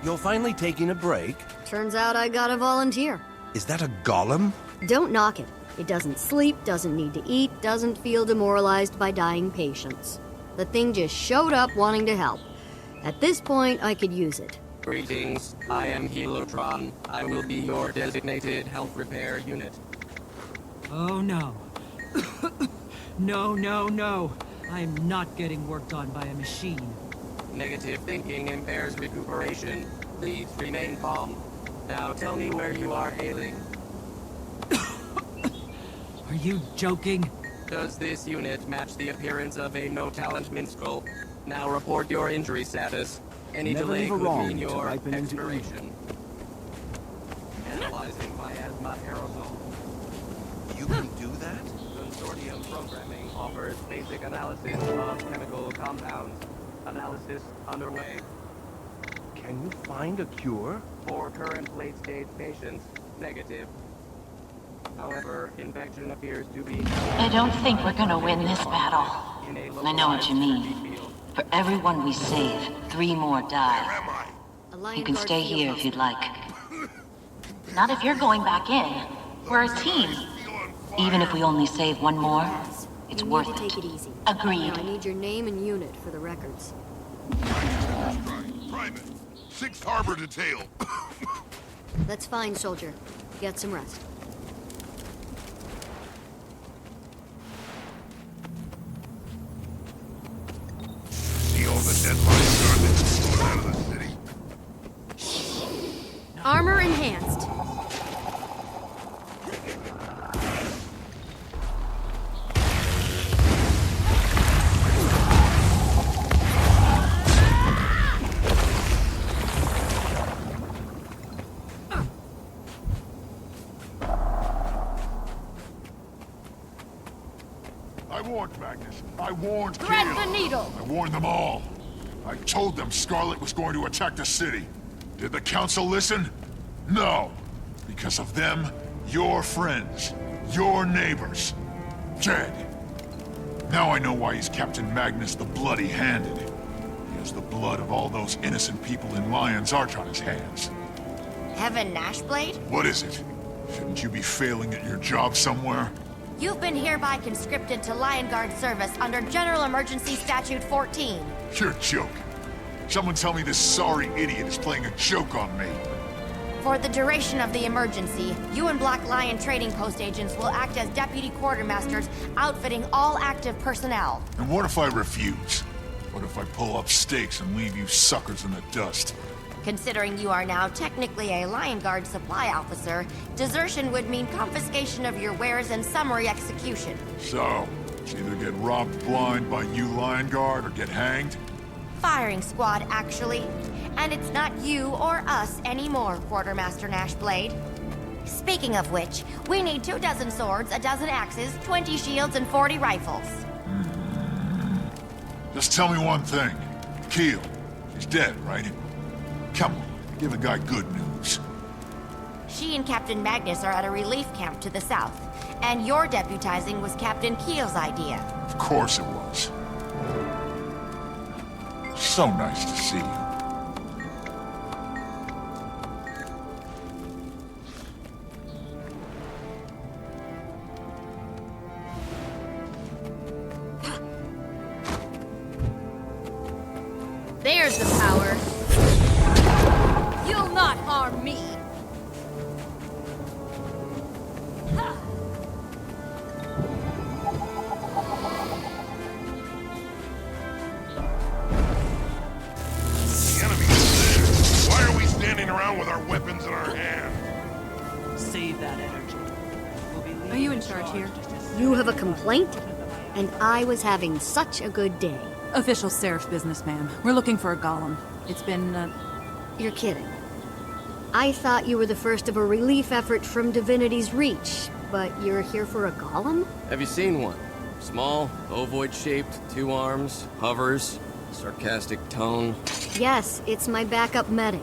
You're finally taking a break? Turns out I got a volunteer. Is that a golem? Don't knock it. It doesn't sleep, doesn't need to eat, doesn't feel demoralized by dying patients. The thing just showed up wanting to help. At this point, I could use it. Greetings, I am Helotron. I will be your designated health repair unit. Oh no. No. I'm not getting worked on by a machine. Negative thinking impairs recuperation. Please remain calm. Now tell me where you are hailing. Are you joking? Does this unit match the appearance of a no-talent minstrel? Now report your injury status. Any Never delay leave a could wrong mean to your ripen into expiration. neutralizing miasma aerosol. You can do that? Consortium programming offers basic analysis of chemical compounds. Analysis underway. Can you find a cure? For current late-stage patients, negative. However, infection appears to be... I don't think we're gonna win this battle. I know what you mean. For everyone we save, 3 more die. You can stay here if you'd like. Not if you're going back in. We're a team. Even if we only save 1 more, it's worth it. Take it easy. Agreed. Now I need your name and unit for the records. Private. 6th Harbor Detail. That's fine, soldier. Get some rest. See all the dead bodies going out of the city? Armor enhanced. I warned Magnus. I warned Thread Keel. the needle! I warned them all. I told them Scarlet was going to attack the city. Did the Council listen? No. Because of them, your friends, your neighbors, dead. Now I know why he's Captain Magnus the Bloody-Handed. He has the blood of all those innocent people in Lion's Arch on his hands. Heaven Nashblade? What is it? Shouldn't you be failing at your job somewhere? You've been hereby conscripted to Lion Guard service under General Emergency Statute 14. You're joking. Someone tell me this sorry idiot is playing a joke on me. For the duration of the emergency, you and Black Lion trading post agents will act as deputy quartermasters, outfitting all active personnel. And what if I refuse? What if I pull up stakes and leave you suckers in the dust? Considering you are now technically a Lion Guard supply officer, desertion would mean confiscation of your wares and summary execution. So, it's either get robbed blind by you Lion Guard or get hanged? Firing squad, actually. And it's not you or us anymore, Quartermaster Nashblade. Speaking of which, we need 24 swords, 12 axes, 20 shields, and 40 rifles. Just tell me one thing. Keel, she's dead, right? Come on, give the guy good news. She and Captain Magnus are at a relief camp to the south, and your deputizing was Captain Keel's idea. Of course it was. So nice to see you. There's the power. You'll not harm me. The enemy is there. Why are we standing around with our weapons in our hand? Save that energy. Are you in charge here? You have a complaint? And I was having such a good day. Official Seraph business, ma'am. We're looking for a golem. It's been, You're kidding. I thought you were the first of a relief effort from Divinity's Reach, but you're here for a golem? Have you seen one? Small, ovoid-shaped, 2 arms, hovers, sarcastic tone. Yes, it's my backup medic.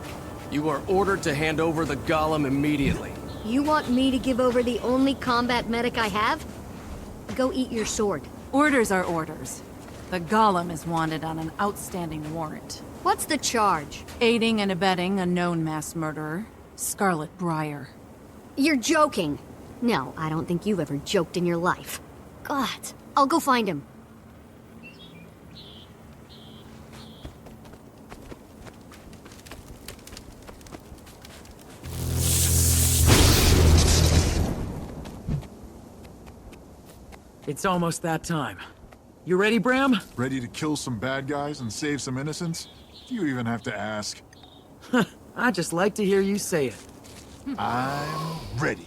You are ordered to hand over the golem immediately. You want me to give over the only combat medic I have? Go eat your sword. orders are orders. The golem is wanted on an outstanding warrant. What's the charge? Aiding and abetting a known mass murderer, Scarlet Briar. You're joking. No, I don't think you've ever joked in your life. God, I'll go find him. It's almost that time. You ready, Bram? Ready to kill some bad guys and save some innocents? Do you even have to ask? I just like to hear you say it. I'm ready.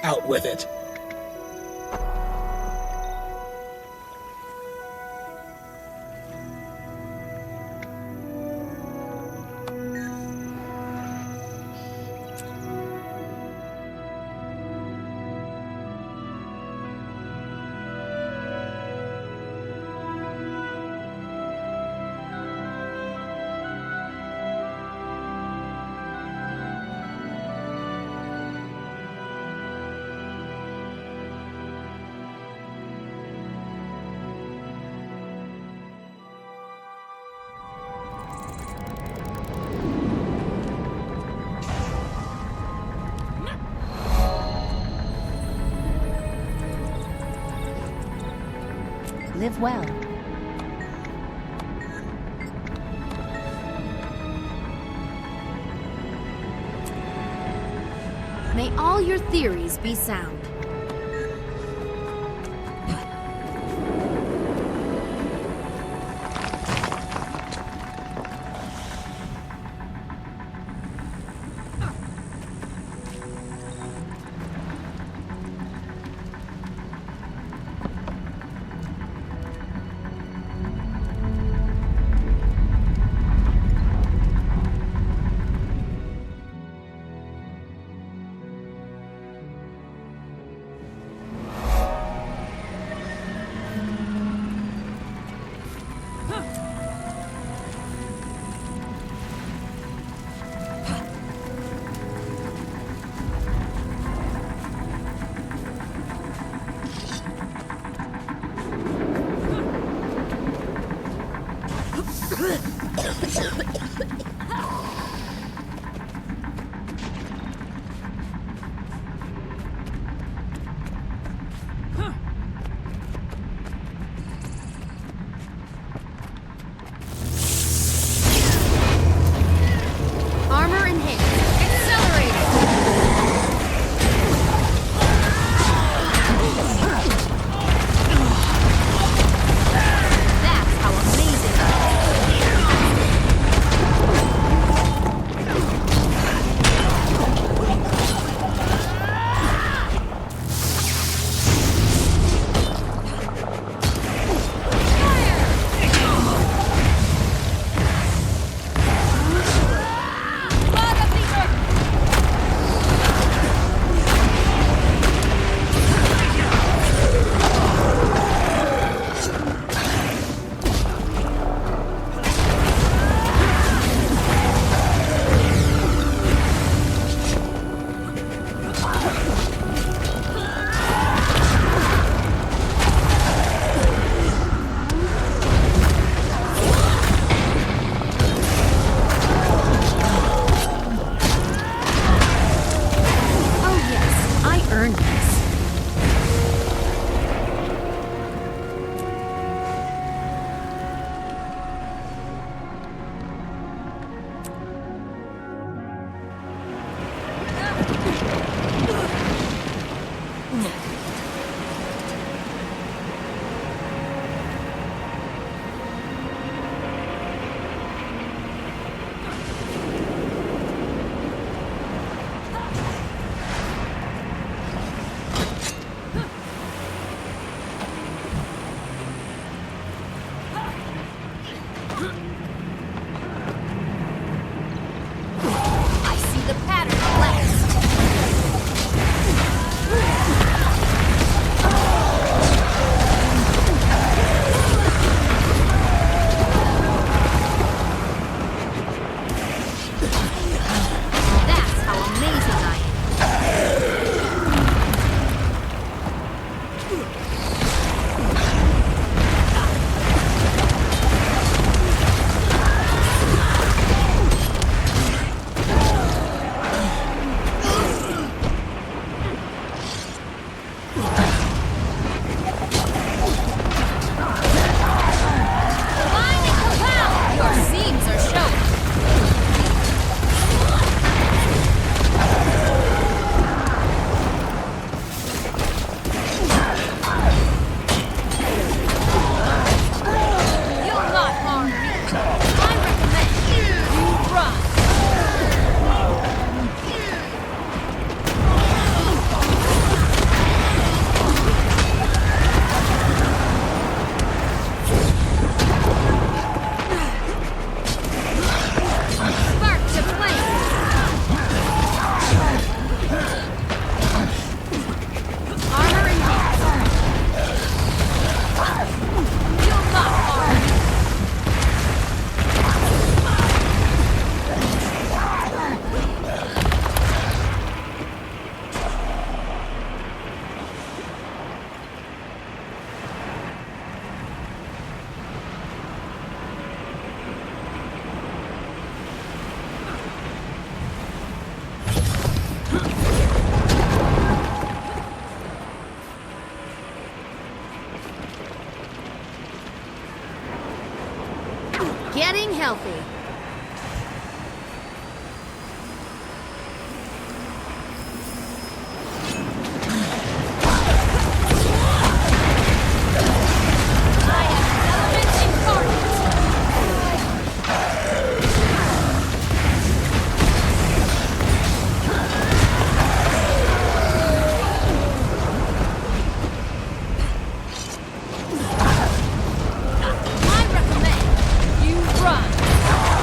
Out with it. Live well. May all your theories be sound. Armor enhanced. Accelerated. That's how amazing. Getting healthy. I recommend you run.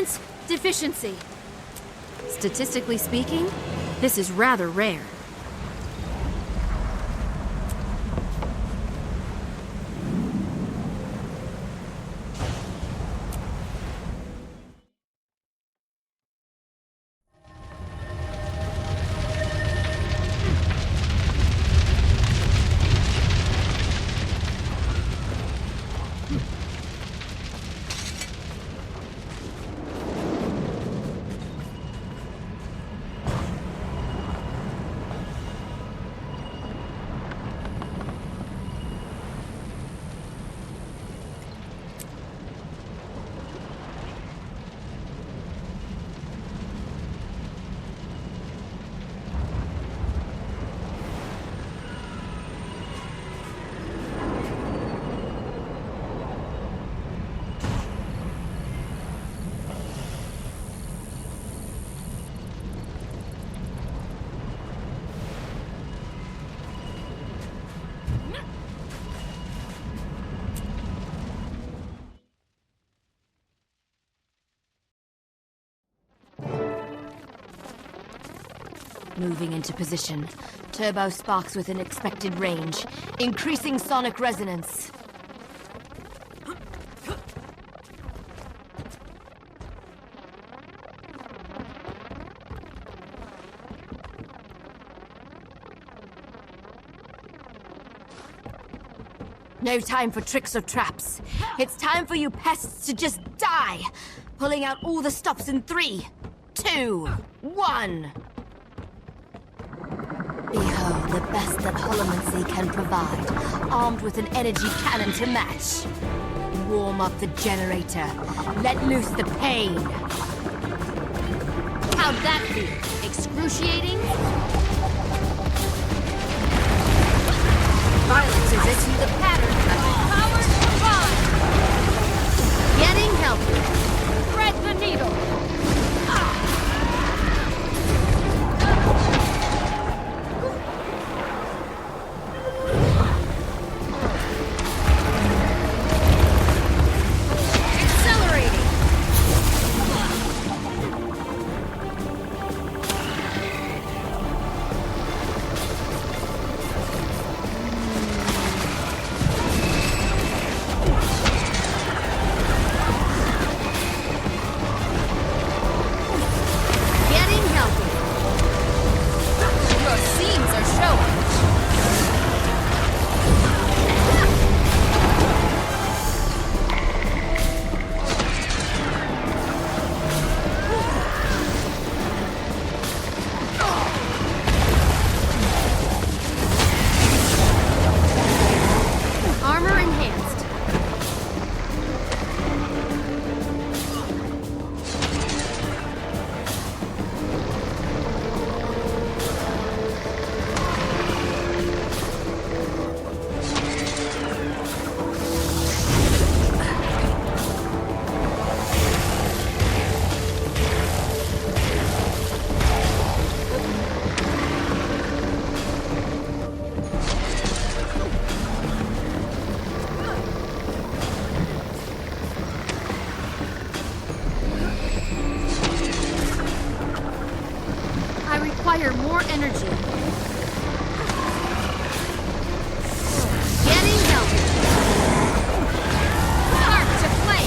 Endurance deficiency. Statistically speaking, this is rather rare. Moving into position. Turbo sparks within expected range. Increasing sonic resonance. No time for tricks or traps. It's time for you pests to just die! Pulling out all the stops in 3, 2, 1! Behold the best that holomancy can provide, armed with an energy cannon to match. Warm up the generator. Let loose the pain. How'd that feel? Excruciating? Violence is it to the pattern of powers combined. Getting healthy. Thread the needle. More energy. Getting healthy. Start to play.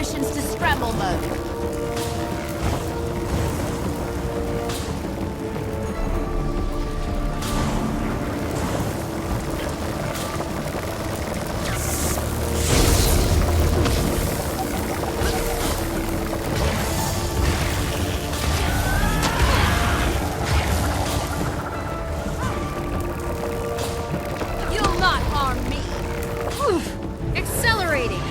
transitions to scramble mode. You'll not harm me. Oof. Accelerating.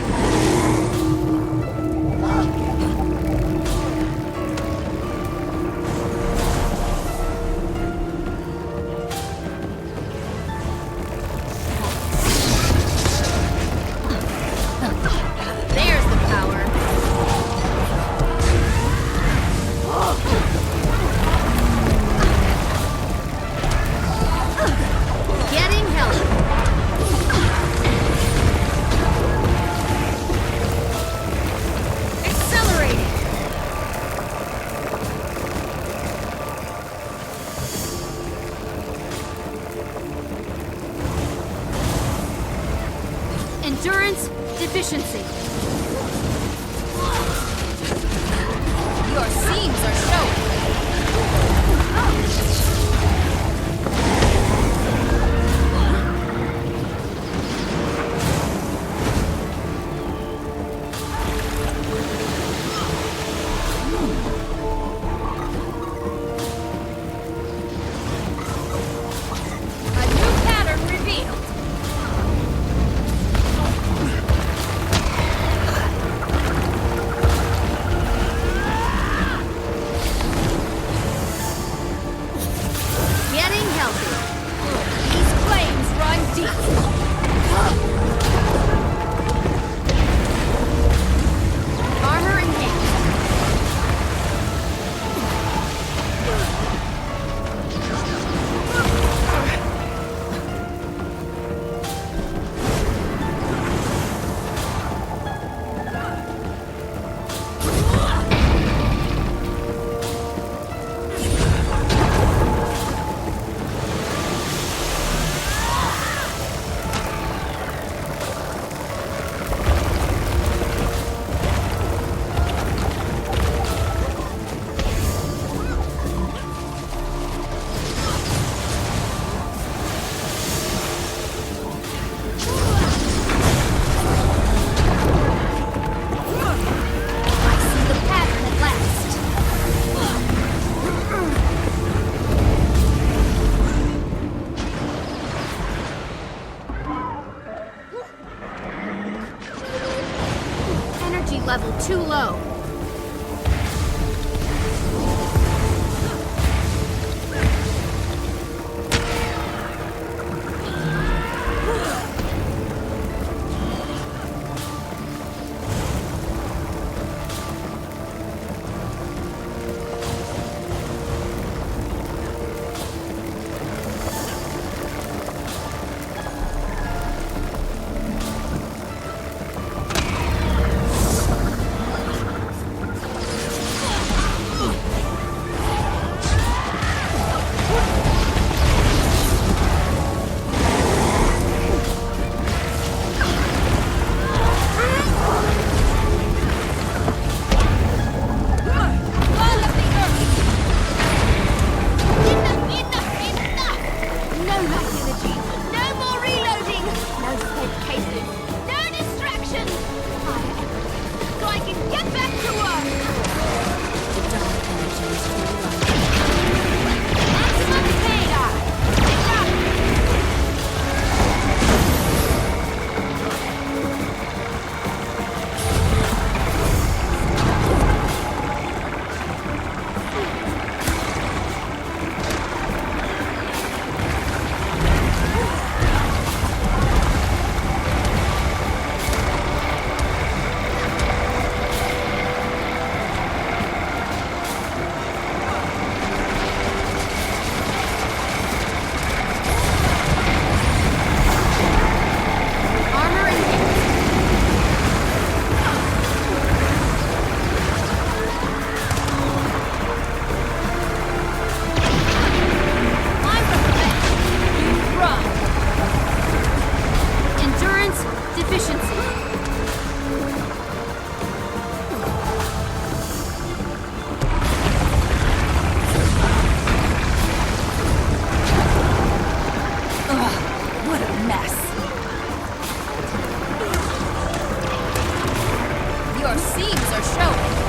There's the power. Getting help. Accelerating. Endurance deficiency. Your seams are showing. A new pattern revealed. Getting healthy. These flames run deep. Armor enhanced. I see the pattern at last. Energy level too low. Your seams are showing.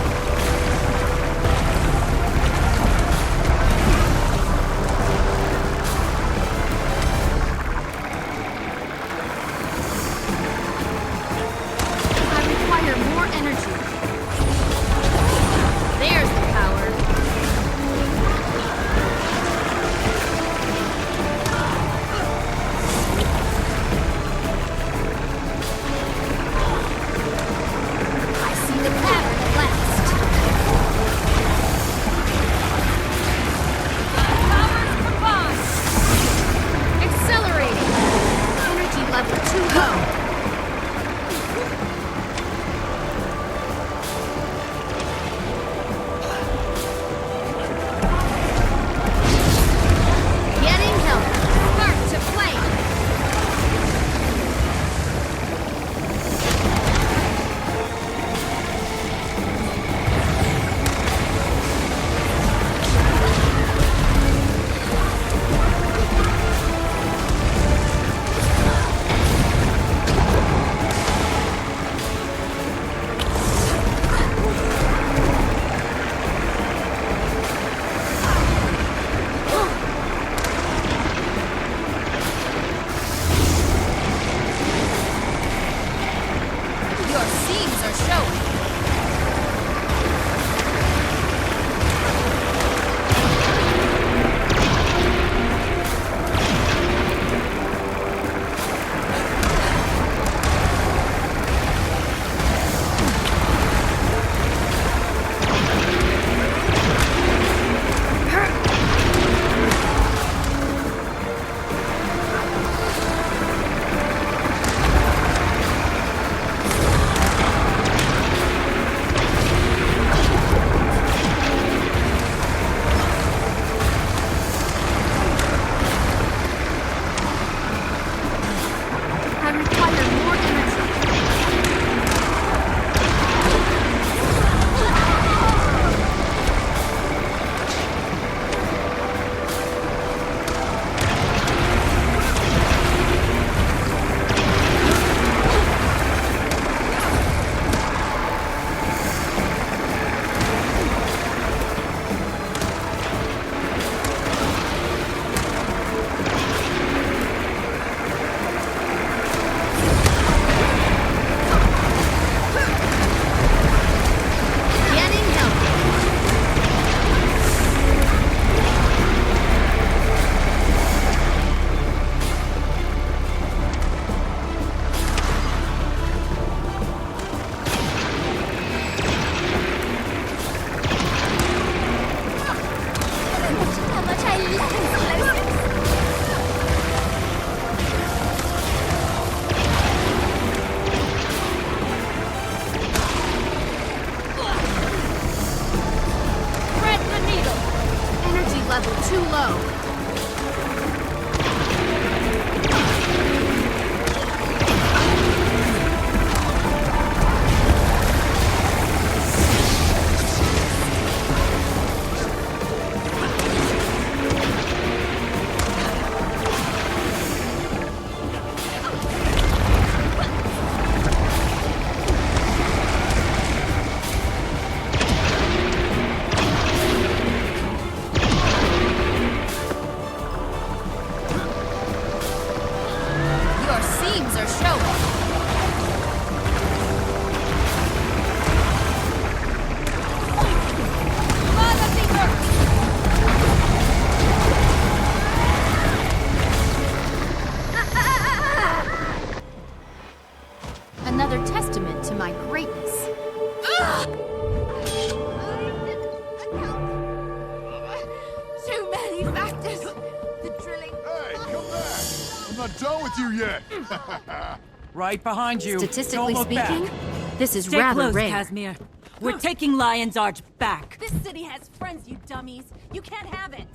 Right behind you. Statistically Don't look speaking, back. this is Stay rather close, rare. Casimir. We're taking Lion's Arch back. This city has friends, you dummies. You can't have it.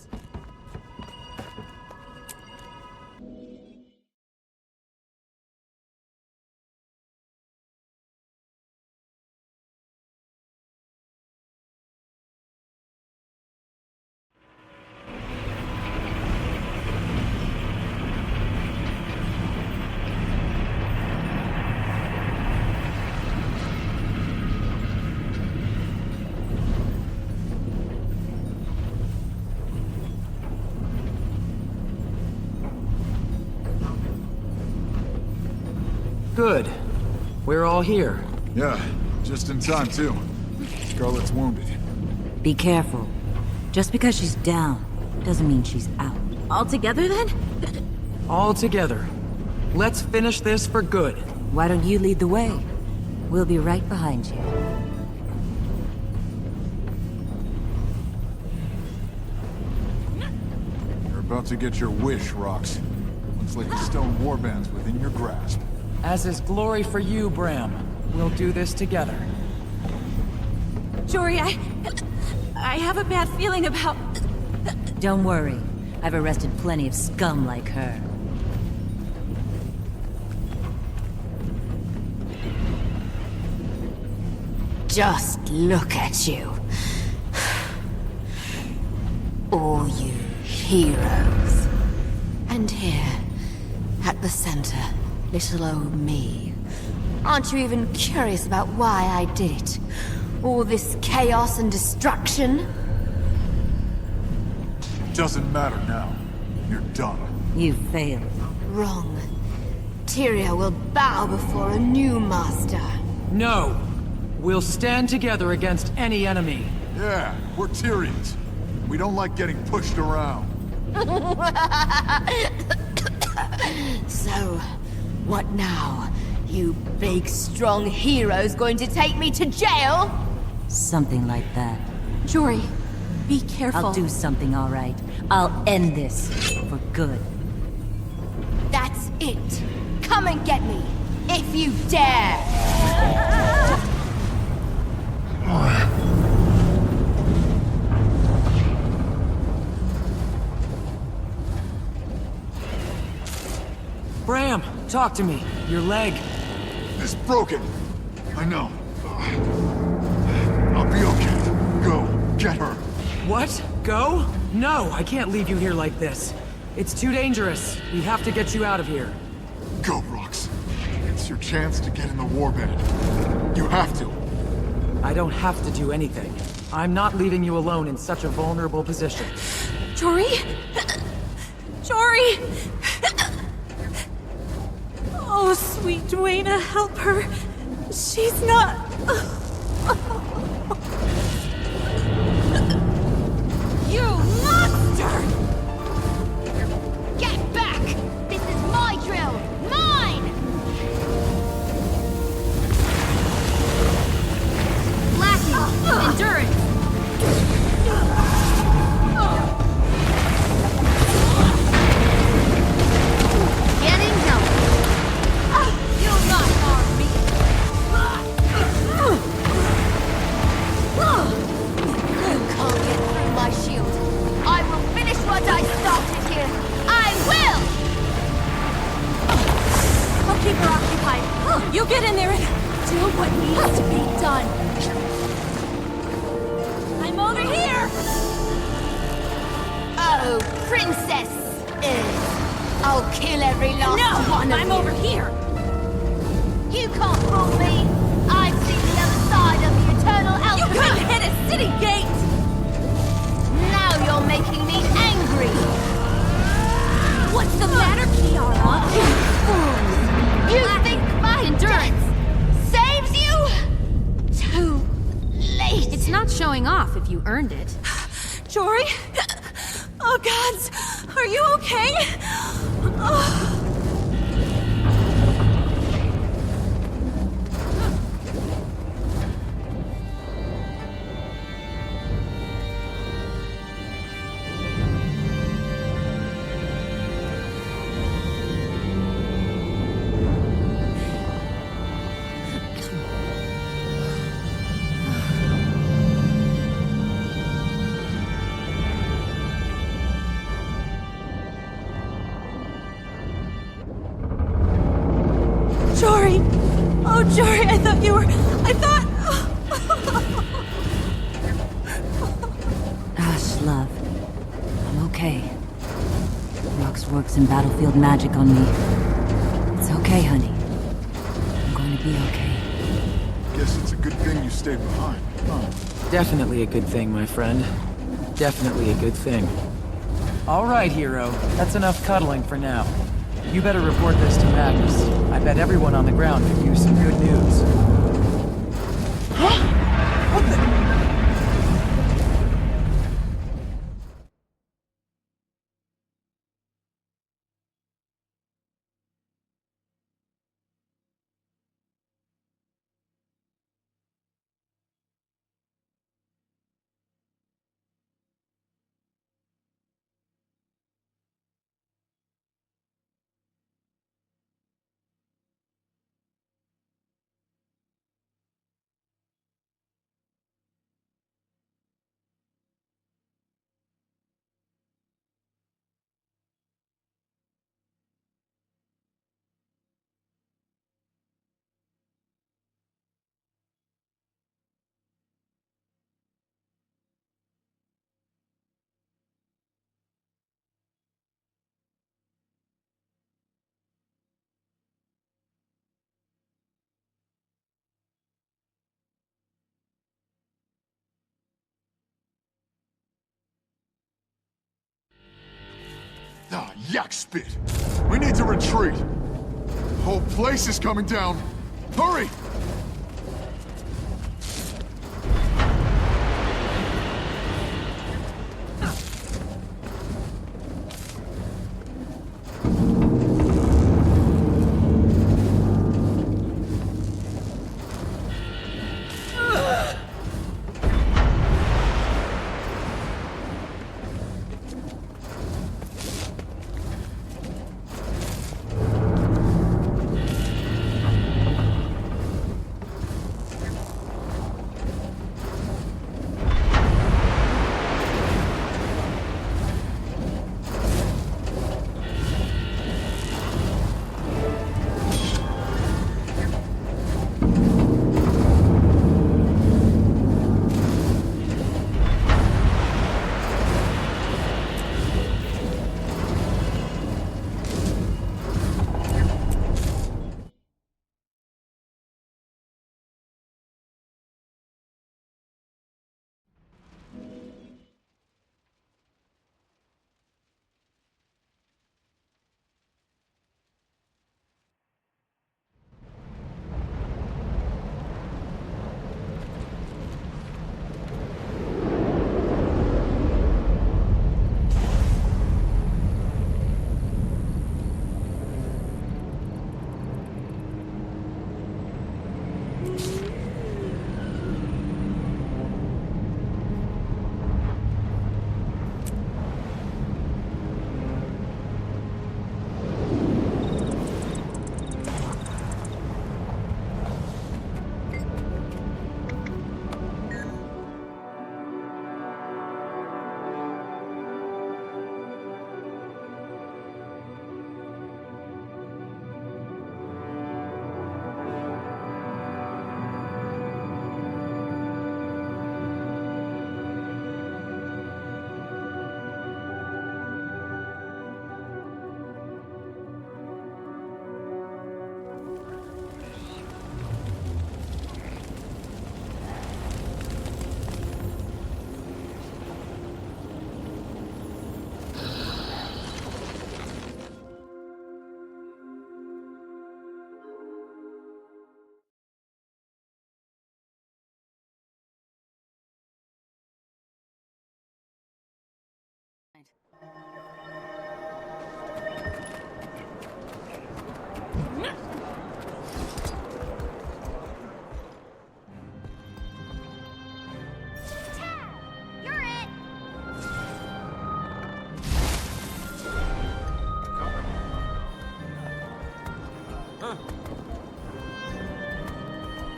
Good. We're all here. Yeah, just in time, too. Scarlet's wounded. Be careful. Just because she's down, doesn't mean she's out. All together then? All together. Let's finish this for good. Why don't you lead the way? We'll be right behind you. You're about to get your wish, Rox. Looks like the stone warband's within your grasp. As is glory for you, Bram. We'll do this together. Jory, I have a bad feeling about... Don't worry. I've arrested plenty of scum like her. Just look at you. All you heroes. And here, at the center, little old me. Aren't you even curious about why I did it? All this chaos and destruction? Doesn't matter now. You're done. You failed. Wrong. Tyria will bow before a new master. No! We'll stand together against any enemy. Yeah, we're Tyrians. We don't like getting pushed around. So, what now? You big, strong heroes going to take me to jail? Something like that. Jory, be careful. I'll do something, all right. I'll end this for good. That's it. Come and get me, if you dare. Bram, talk to me. Your leg. It's broken. I know. I'll be okay. Go, get her. What? Go? No, I can't leave you here like this. It's too dangerous. We have to get you out of here. Go, Rox. It's your chance to get in the warband. You have to. I don't have to do anything. I'm not leaving you alone in such a vulnerable position. Jory? Jory! Oh, sweet Duena, help her. She's not... You monster! Get back! This is my drill! Mine! Lacking endurance! Getting help! You'll not harm me! You can't get through my shield. I will finish what I started here. I will! I'll keep her occupied. You get in there and do what needs to be done. I'm over here! Oh, Princess! I'll kill every last one of you. I'm over here! You can't fool me! I've seen the other side of the eternal You alchemy! couldn't hit a city gate! Now you're making me angry! What's the matter, Kiara? You think my endurance saves you? Too late! It's not showing off if you earned it. Jory? Oh, gods! Are you okay? Oh. Jory! Oh, Jory, I thought you were... I thought... Hush, love. I'm okay. Rox works in battlefield magic on me. It's okay, honey. I'm going to be okay. Guess it's a good thing you stayed behind, huh? Definitely a good thing, my friend. Definitely a good thing. All right, hero. That's enough cuddling for now. You better report this to Magnus. I bet everyone on the ground could use some good news. What the? Ah, yak spit! We need to retreat! The whole place is coming down! Hurry!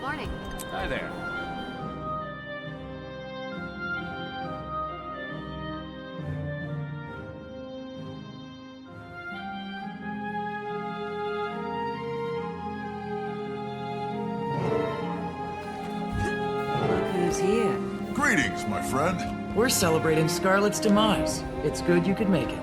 Morning. Hi there. Look who's here. Greetings, my friend. We're celebrating Scarlet's demise. It's good you could make it.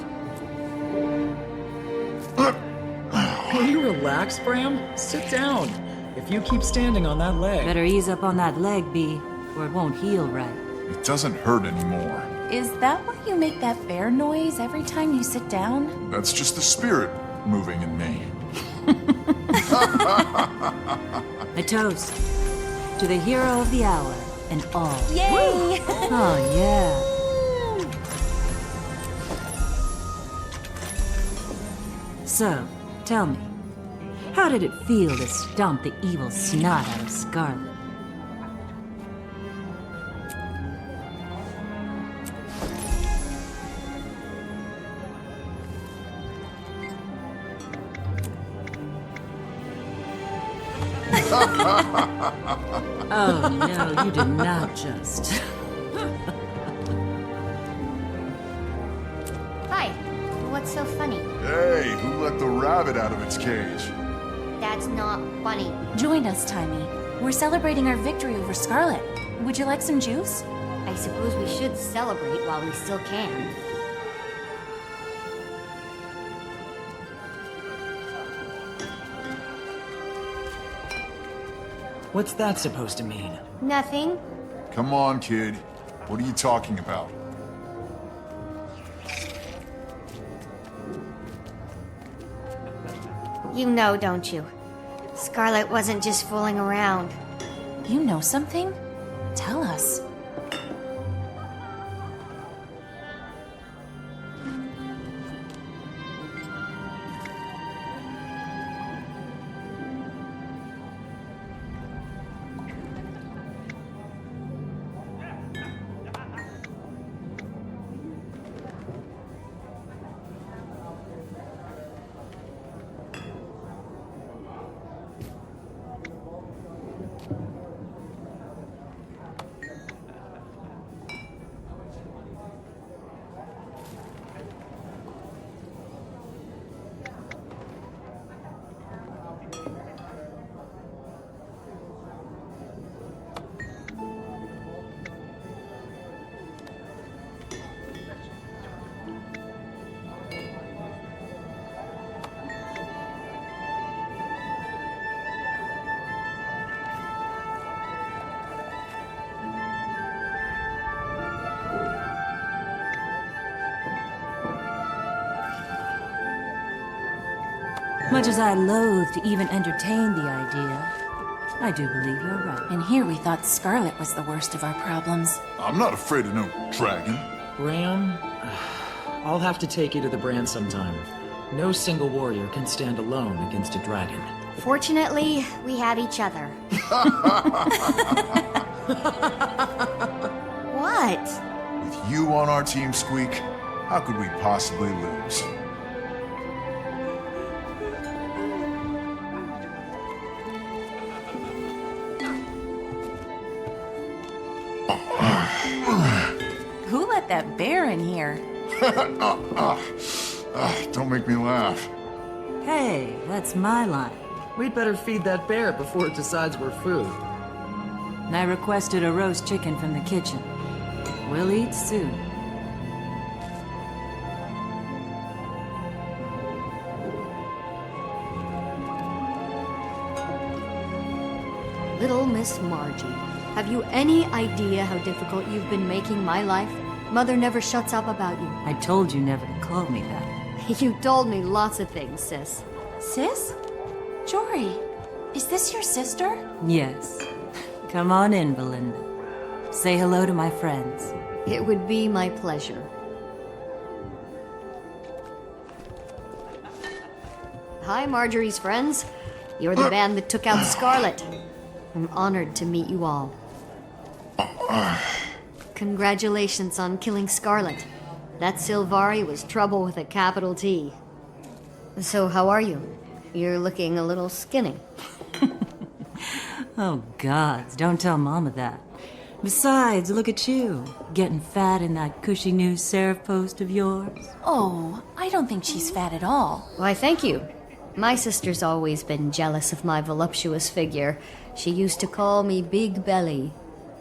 Will you relax, Bram? Sit down. If you keep standing on that leg... Better ease up on that leg, B, or it won't heal right. It doesn't hurt anymore. Is that why you make that bear noise every time you sit down? That's just the spirit. moving in me. A toast to the hero of the hour and all. Yay! Oh, yeah. So, tell me, how did it feel to stomp the evil snot out of Scarlet? Oh, no, you did not just. Hi. What's so funny? Hey, who let the rabbit out of its cage? That's not funny. Join us, Timey. We're celebrating our victory over Scarlet. Would you like some juice? I suppose we should celebrate while we still can. What's that supposed to mean? Nothing. Come on, kid. What are you talking about? You know, don't you? Scarlet wasn't just fooling around. You know something? Tell us. Much as I loathe to even entertain the idea, I do believe you're right. And here we thought Scarlet was the worst of our problems. I'm not afraid of no dragon. Bram? I'll have to take you to the brand sometime. No single warrior can stand alone against a dragon. Fortunately, we have each other. What? With you on our team, Squeak, how could we possibly lose? Who let that bear in here? Don't make me laugh. Hey, that's my line. We'd better feed that bear before it decides we're food. I requested a roast chicken from the kitchen. We'll eat soon. Little Miss Margie, have you any idea how difficult you've been making my life? Mother never shuts up about you. I told you never to call me that. You told me lots of things, sis. Sis? Jory, is this your sister? Yes. Come on in, Belinda. Say hello to my friends. It would be my pleasure. Hi, Marjorie's friends. You're the band that took out Scarlet. I'm honored to meet you all. Congratulations on killing Scarlet. That Sylvari was trouble with a capital T. So how are you? You're looking a little skinny. Oh, gods, don't tell Mama that. Besides, look at you, getting fat in that cushy new Seraph post of yours. Oh, I don't think she's fat at all. Why, thank you. My sister's always been jealous of my voluptuous figure. She used to call me Big Belly.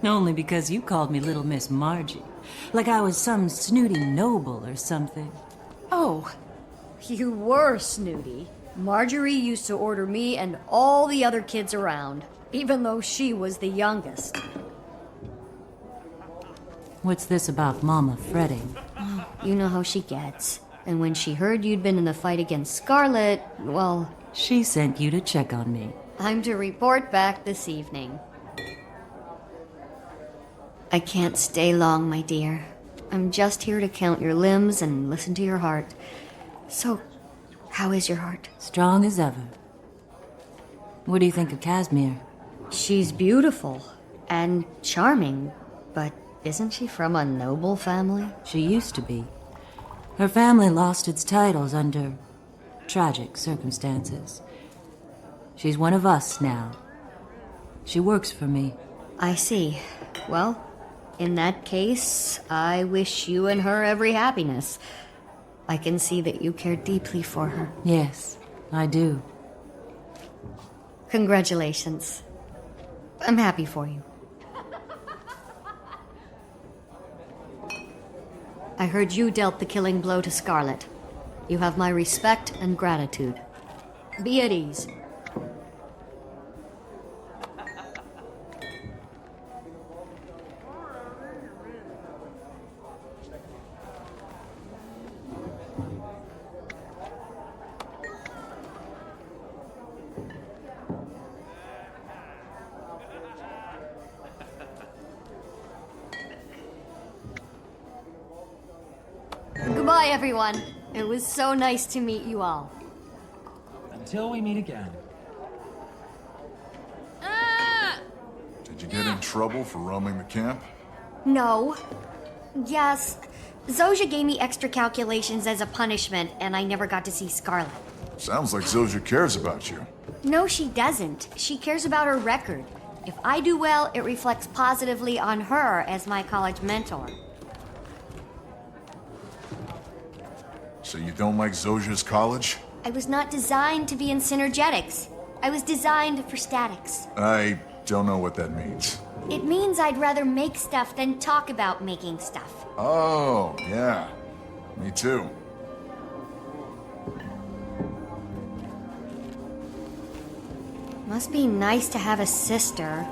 Only because you called me Little Miss Margie. Like I was some snooty noble or something. Oh, you were snooty. Marjorie used to order me and all the other kids around, even though she was the youngest. What's this about Mama fretting? You know how she gets. And when she heard you'd been in the fight against Scarlet, well... She sent you to check on me. I'm to report back this evening. I can't stay long, my dear. I'm just here to count your limbs and listen to your heart. So, how is your heart? Strong as ever. What do you think of Casimir? She's beautiful and charming, but isn't she from a noble family? She used to be. Her family lost its titles under tragic circumstances. She's one of us now. She works for me. I see. Well, in that case, I wish you and her every happiness. I can see that you care deeply for her. Yes, I do. Congratulations. I'm happy for you. I heard you dealt the killing blow to Scarlet. You have my respect and gratitude. Be at ease. Goodbye, everyone. It was so nice to meet you all. Until we meet again. Did you get in trouble for roaming the camp? No. Yes. Zojia gave me extra calculations as a punishment, and I never got to see Scarlet. Sounds like Zojia cares about you. No, she doesn't. She cares about her record. If I do well, it reflects positively on her as my college mentor. So you don't like Zojia's college? I was not designed to be in synergetics. I was designed for statics. I don't know what that means. It means I'd rather make stuff than talk about making stuff. Oh, yeah. Me too. Must be nice to have a sister.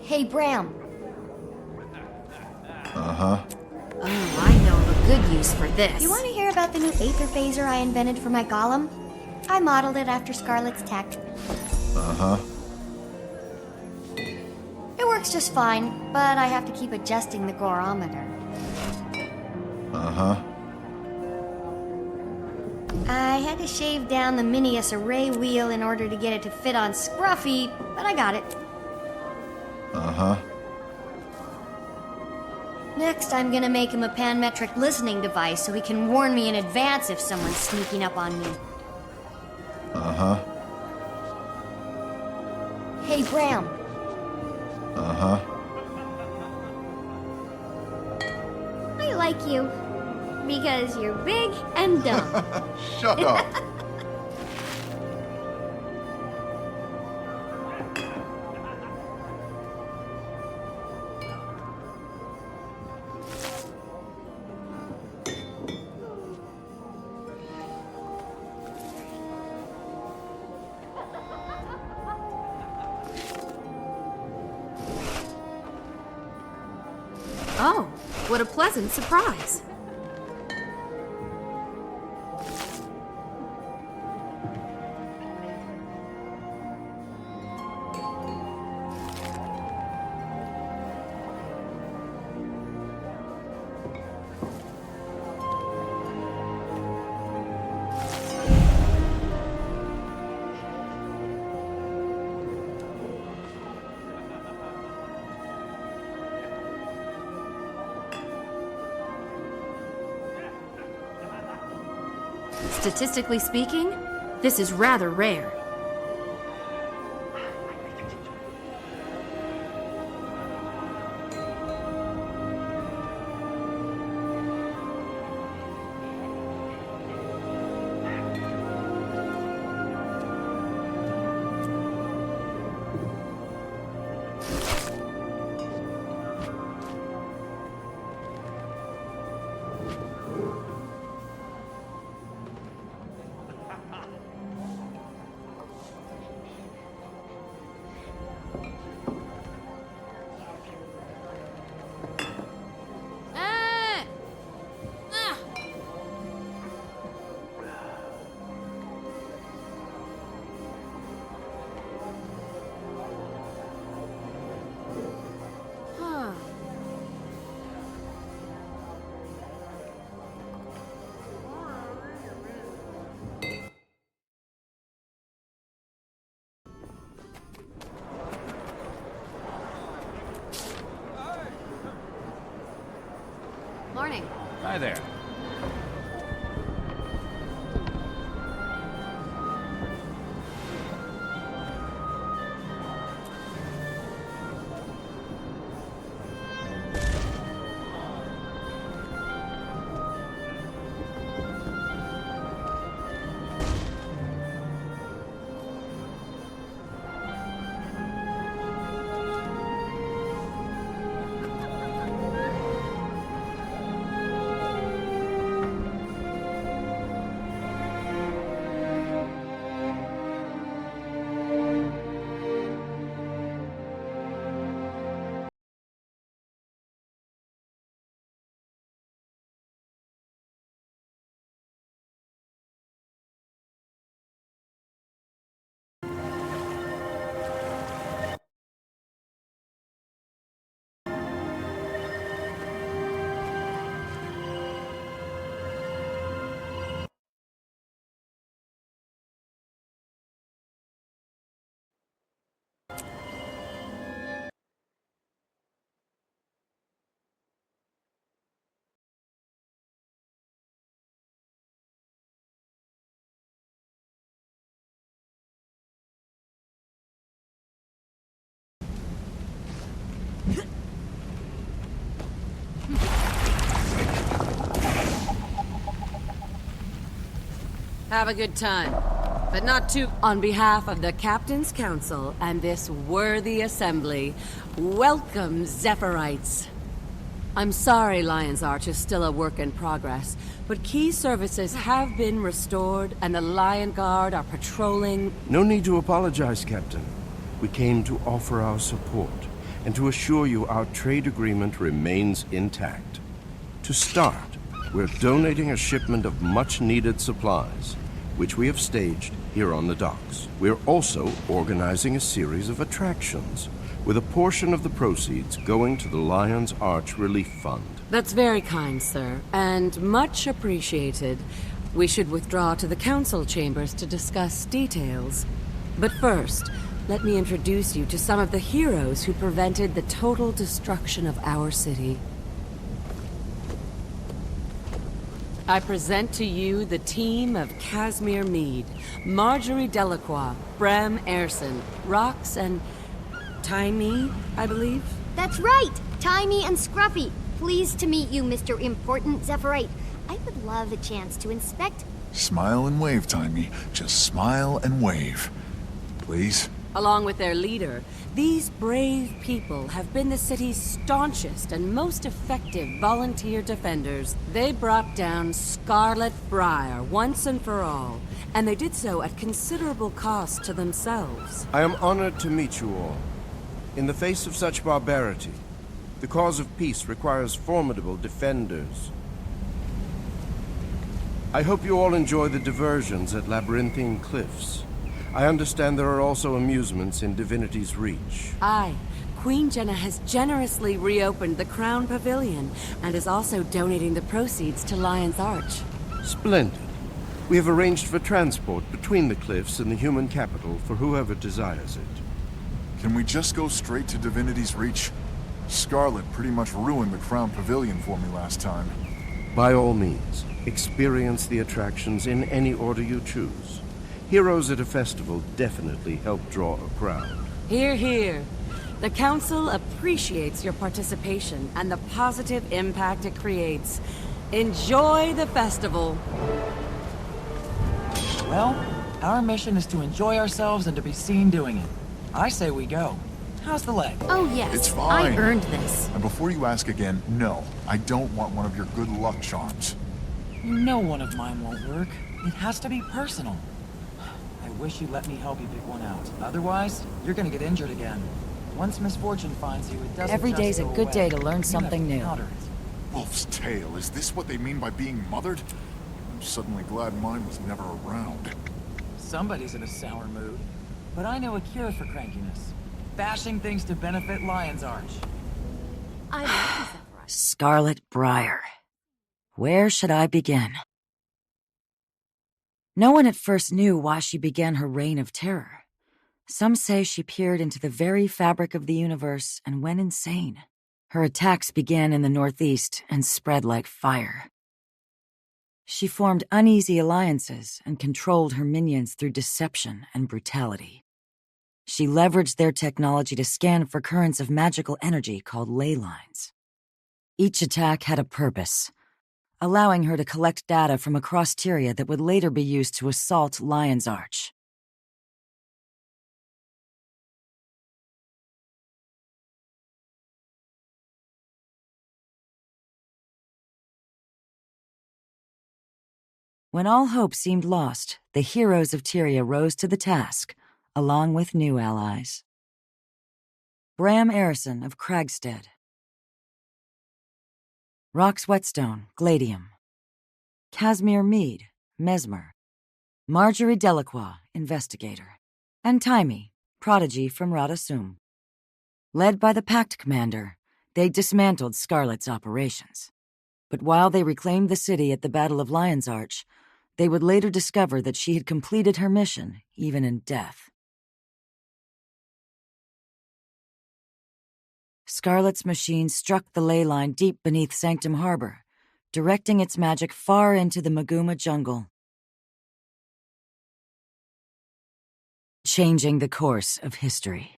Hey, Bram. Uh-huh. Oh, I know of a good use for this. You want to hear about the new Aether Phaser I invented for my golem? I modeled it after Scarlet's tech. Uh-huh. It works just fine, but I have to keep adjusting the gorometer. Uh-huh. I had to shave down the Minius array wheel in order to get it to fit on Scruffy, but I got it. Uh-huh. Next, I'm gonna make him a panmetric listening device so he can warn me in advance if someone's sneaking up on me. Uh-huh. Hey, Bram. Uh-huh. I like you. Because you're big and dumb. Shut up. Oh, what a pleasant surprise. Statistically speaking, this is rather rare. Morning. Hi there. Have a good time. But not too... On behalf of the Captain's Council and this worthy assembly, welcome, Zephyrite. I'm sorry Lion's Arch is still a work in progress, but key services have been restored and the Lion Guard are patrolling... No need to apologize, Captain. We came to offer our support and to assure you our trade agreement remains intact. To start, we're donating a shipment of much-needed supplies, which we have staged here on the docks. We're also organizing a series of attractions, with a portion of the proceeds going to the Lion's Arch Relief Fund. That's very kind, sir, and much appreciated. We should withdraw to the council chambers to discuss details. But first, let me introduce you to some of the heroes who prevented the total destruction of our city. I present to you the team of Casimir Meade, Marjorie Delacroix, Brem Erson, Rox, and... Timey, I believe? That's right! Timey and Scruffy. Pleased to meet you, Mr. Important Zephyrite. I would love a chance to inspect... Smile and wave, Timey. Just smile and wave. Please? Along with their leader, these brave people have been the city's staunchest and most effective volunteer defenders. They brought down Scarlet Briar once and for all, and they did so at considerable cost to themselves. I am honored to meet you all. In the face of such barbarity, the cause of peace requires formidable defenders. I hope you all enjoy the diversions at Labyrinthine Cliffs. I understand there are also amusements in Divinity's Reach. Aye. Queen Jenna has generously reopened the Crown Pavilion and is also donating the proceeds to Lion's Arch. Splendid. We have arranged for transport between the cliffs and the human capital for whoever desires it. Can we just go straight to Divinity's Reach? Scarlet pretty much ruined the Crown Pavilion for me last time. By all means, experience the attractions in any order you choose. Heroes at a festival definitely help draw a crowd. Hear, hear. The Council appreciates your participation and the positive impact it creates. Enjoy the festival. Well, our mission is to enjoy ourselves and to be seen doing it. I say we go. How's the leg? Oh, yes. It's fine. I earned this. And before you ask again, no. I don't want one of your good luck charms. You know one of mine won't work. It has to be personal. I wish you'd let me help you pick one out. Otherwise, you're gonna get injured again. Once misfortune finds you, it doesn't Every just day's a go good away. day to learn You something have to new. counter it. Wolf's Tale, is this what they mean by being mothered? I'm suddenly glad mine was never around. Somebody's in a sour mood. But I know a cure for crankiness. Bashing things to benefit Lion's Arch. I love Zephyrite. Scarlet Briar. Where should I begin? No one at first knew why she began her reign of terror. Some say she peered into the very fabric of the universe and went insane. Her attacks began in the northeast and spread like fire. She formed uneasy alliances and controlled her minions through deception and brutality. She leveraged their technology to scan for currents of magical energy called ley lines. Each attack had a purpose, allowing her to collect data from across Tyria that would later be used to assault Lion's Arch. When all hope seemed lost, the heroes of Tyria rose to the task, along with new allies. Bram Arison of Kragstead, Rox Whetstone, Gladium, Casimir Meade, Mesmer, Marjorie Delacroix, Investigator, and Taimi, Prodigy from Radasum. Led by the Pact Commander, they dismantled Scarlet's operations. But while they reclaimed the city at the Battle of Lion's Arch, they would later discover that she had completed her mission, even in death. Scarlet's machine struck the ley line deep beneath Sanctum Harbor, directing its magic far into the Maguma jungle, changing the course of history.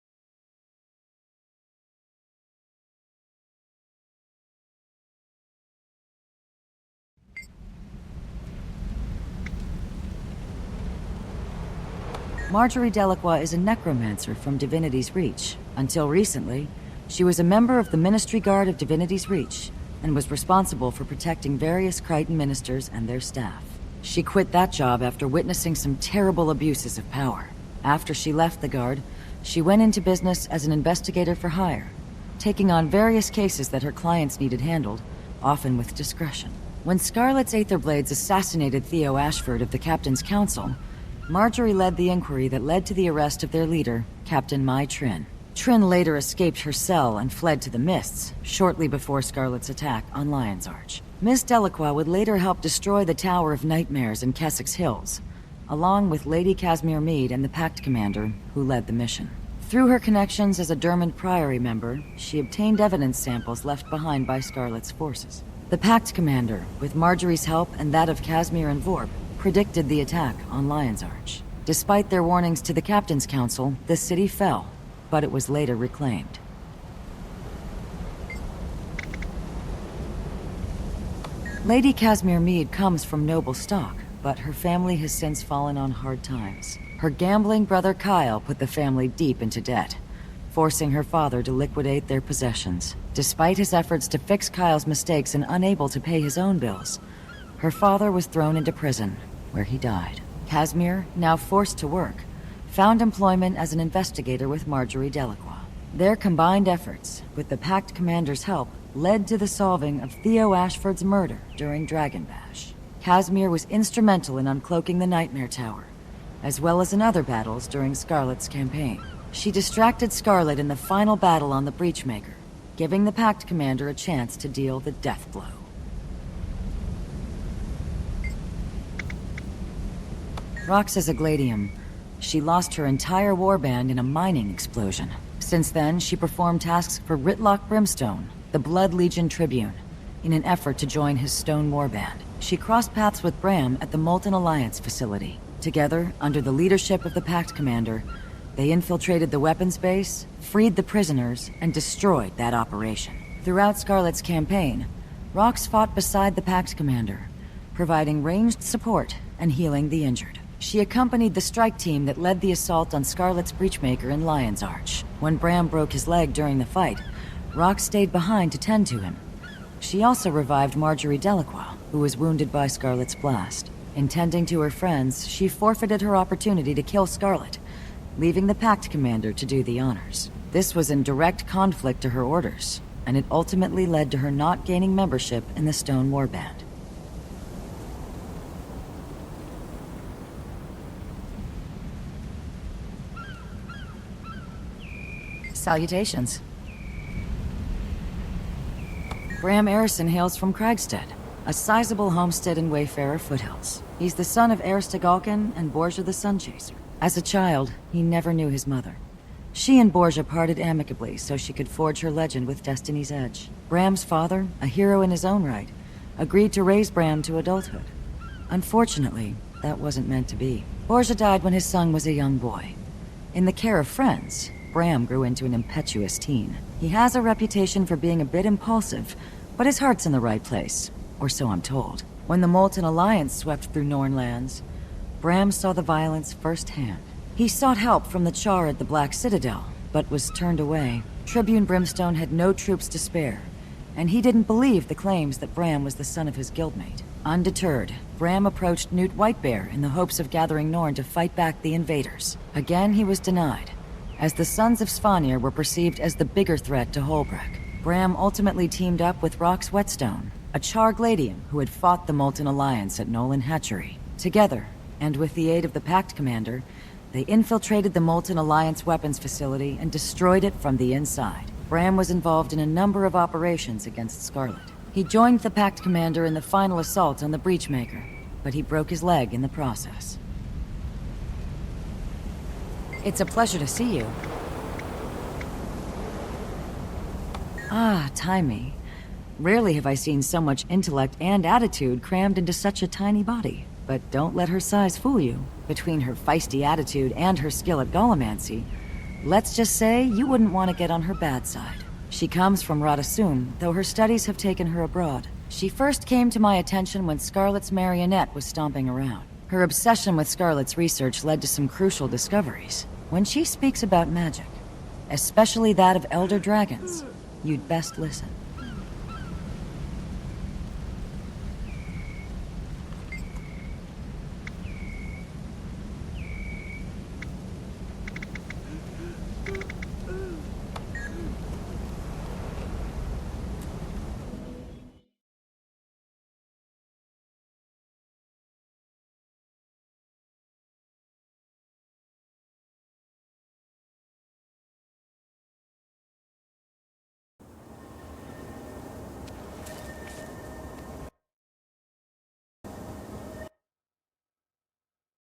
Marjorie Delacroix is a necromancer from Divinity's Reach. Until recently, she was a member of the Ministry Guard of Divinity's Reach and was responsible for protecting various Crichton ministers and their staff. She quit that job after witnessing some terrible abuses of power. After she left the Guard, she went into business as an investigator for hire, taking on various cases that her clients needed handled, often with discretion. When Scarlet's Aetherblades assassinated Theo Ashford of the Captain's Council, Marjorie led the inquiry that led to the arrest of their leader, Captain Mai Trin. Trin later escaped her cell and fled to the Mists, shortly before Scarlet's attack on Lion's Arch. Miss Delacroix would later help destroy the Tower of Nightmares in Kessex Hills, along with Lady Casimir Meade and the Pact Commander, who led the mission. Through her connections as a Dermond Priory member, she obtained evidence samples left behind by Scarlet's forces. The Pact Commander, with Marjorie's help and that of Casimir and Vorp, predicted the attack on Lion's Arch. Despite their warnings to the Captain's Council, the city fell, but it was later reclaimed. Lady Casimir Meade comes from noble stock, but her family has since fallen on hard times. Her gambling brother Kyle put the family deep into debt, forcing her father to liquidate their possessions. Despite his efforts to fix Kyle's mistakes and unable to pay his own bills, her father was thrown into prison, where he died. Casimir, now forced to work, found employment as an investigator with Marjorie Delacroix. Their combined efforts, with the Pact Commander's help, led to the solving of Theo Ashford's murder during Dragon Bash. Casimir was instrumental in uncloaking the Nightmare Tower, as well as in other battles during Scarlet's campaign. She distracted Scarlet in the final battle on the Breachmaker, giving the Pact Commander a chance to deal the death blow. Rox is a Gladium. She lost her entire warband in a mining explosion. Since then, she performed tasks for Ritlock Brimstone, the Blood Legion Tribune, in an effort to join his Stone Warband. She crossed paths with Bram at the Molten Alliance facility. Together, under the leadership of the Pact Commander, they infiltrated the weapons base, freed the prisoners, and destroyed that operation. Throughout Scarlet's campaign, Rox fought beside the Pact Commander, providing ranged support and healing the injured. She accompanied the strike team that led the assault on Scarlet's Breachmaker in Lion's Arch. When Bram broke his leg during the fight, Rox stayed behind to tend to him. She also revived Marjorie Delacroix, who was wounded by Scarlet's blast. In tending to her friends, she forfeited her opportunity to kill Scarlet, leaving the Pact Commander to do the honors. This was in direct conflict to her orders, and it ultimately led to her not gaining membership in the Stone Warband. Salutations. Bram Arison hails from Kragstead, a sizable homestead in Wayfarer foothills. He's the son of Arista Galkin and Borgia the Sunchaser. As a child, he never knew his mother. She and Borgia parted amicably so she could forge her legend with Destiny's Edge. Bram's father, a hero in his own right, agreed to raise Bram to adulthood. Unfortunately, that wasn't meant to be. Borgia died when his son was a young boy. In the care of friends, Bram grew into an impetuous teen. He has a reputation for being a bit impulsive, but his heart's in the right place, or so I'm told. When the Molten Alliance swept through Norn lands, Bram saw the violence firsthand. He sought help from the Char at the Black Citadel, but was turned away. Tribune Brimstone had no troops to spare, and he didn't believe the claims that Bram was the son of his guildmate. Undeterred, Bram approached Newt Whitebear in the hopes of gathering Norn to fight back the invaders. Again, he was denied, as the Sons of Svanir were perceived as the bigger threat to Holbrook. Bram ultimately teamed up with Rox Whetstone, a Char Gladium who had fought the Molten Alliance at Nolan Hatchery. Together, and with the aid of the Pact Commander, they infiltrated the Molten Alliance weapons facility and destroyed it from the inside. Bram was involved in a number of operations against Scarlet. He joined the Pact Commander in the final assault on the Breachmaker, but he broke his leg in the process. It's a pleasure to see you. Ah, Timey. Rarely have I seen so much intellect and attitude crammed into such a tiny body. But don't let her size fool you. Between her feisty attitude and her skill at Golomancy, let's just say you wouldn't want to get on her bad side. She comes from Radasum, though her studies have taken her abroad. She first came to my attention when Scarlet's marionette was stomping around. Her obsession with Scarlet's research led to some crucial discoveries. When she speaks about magic, especially that of elder dragons, you'd best listen.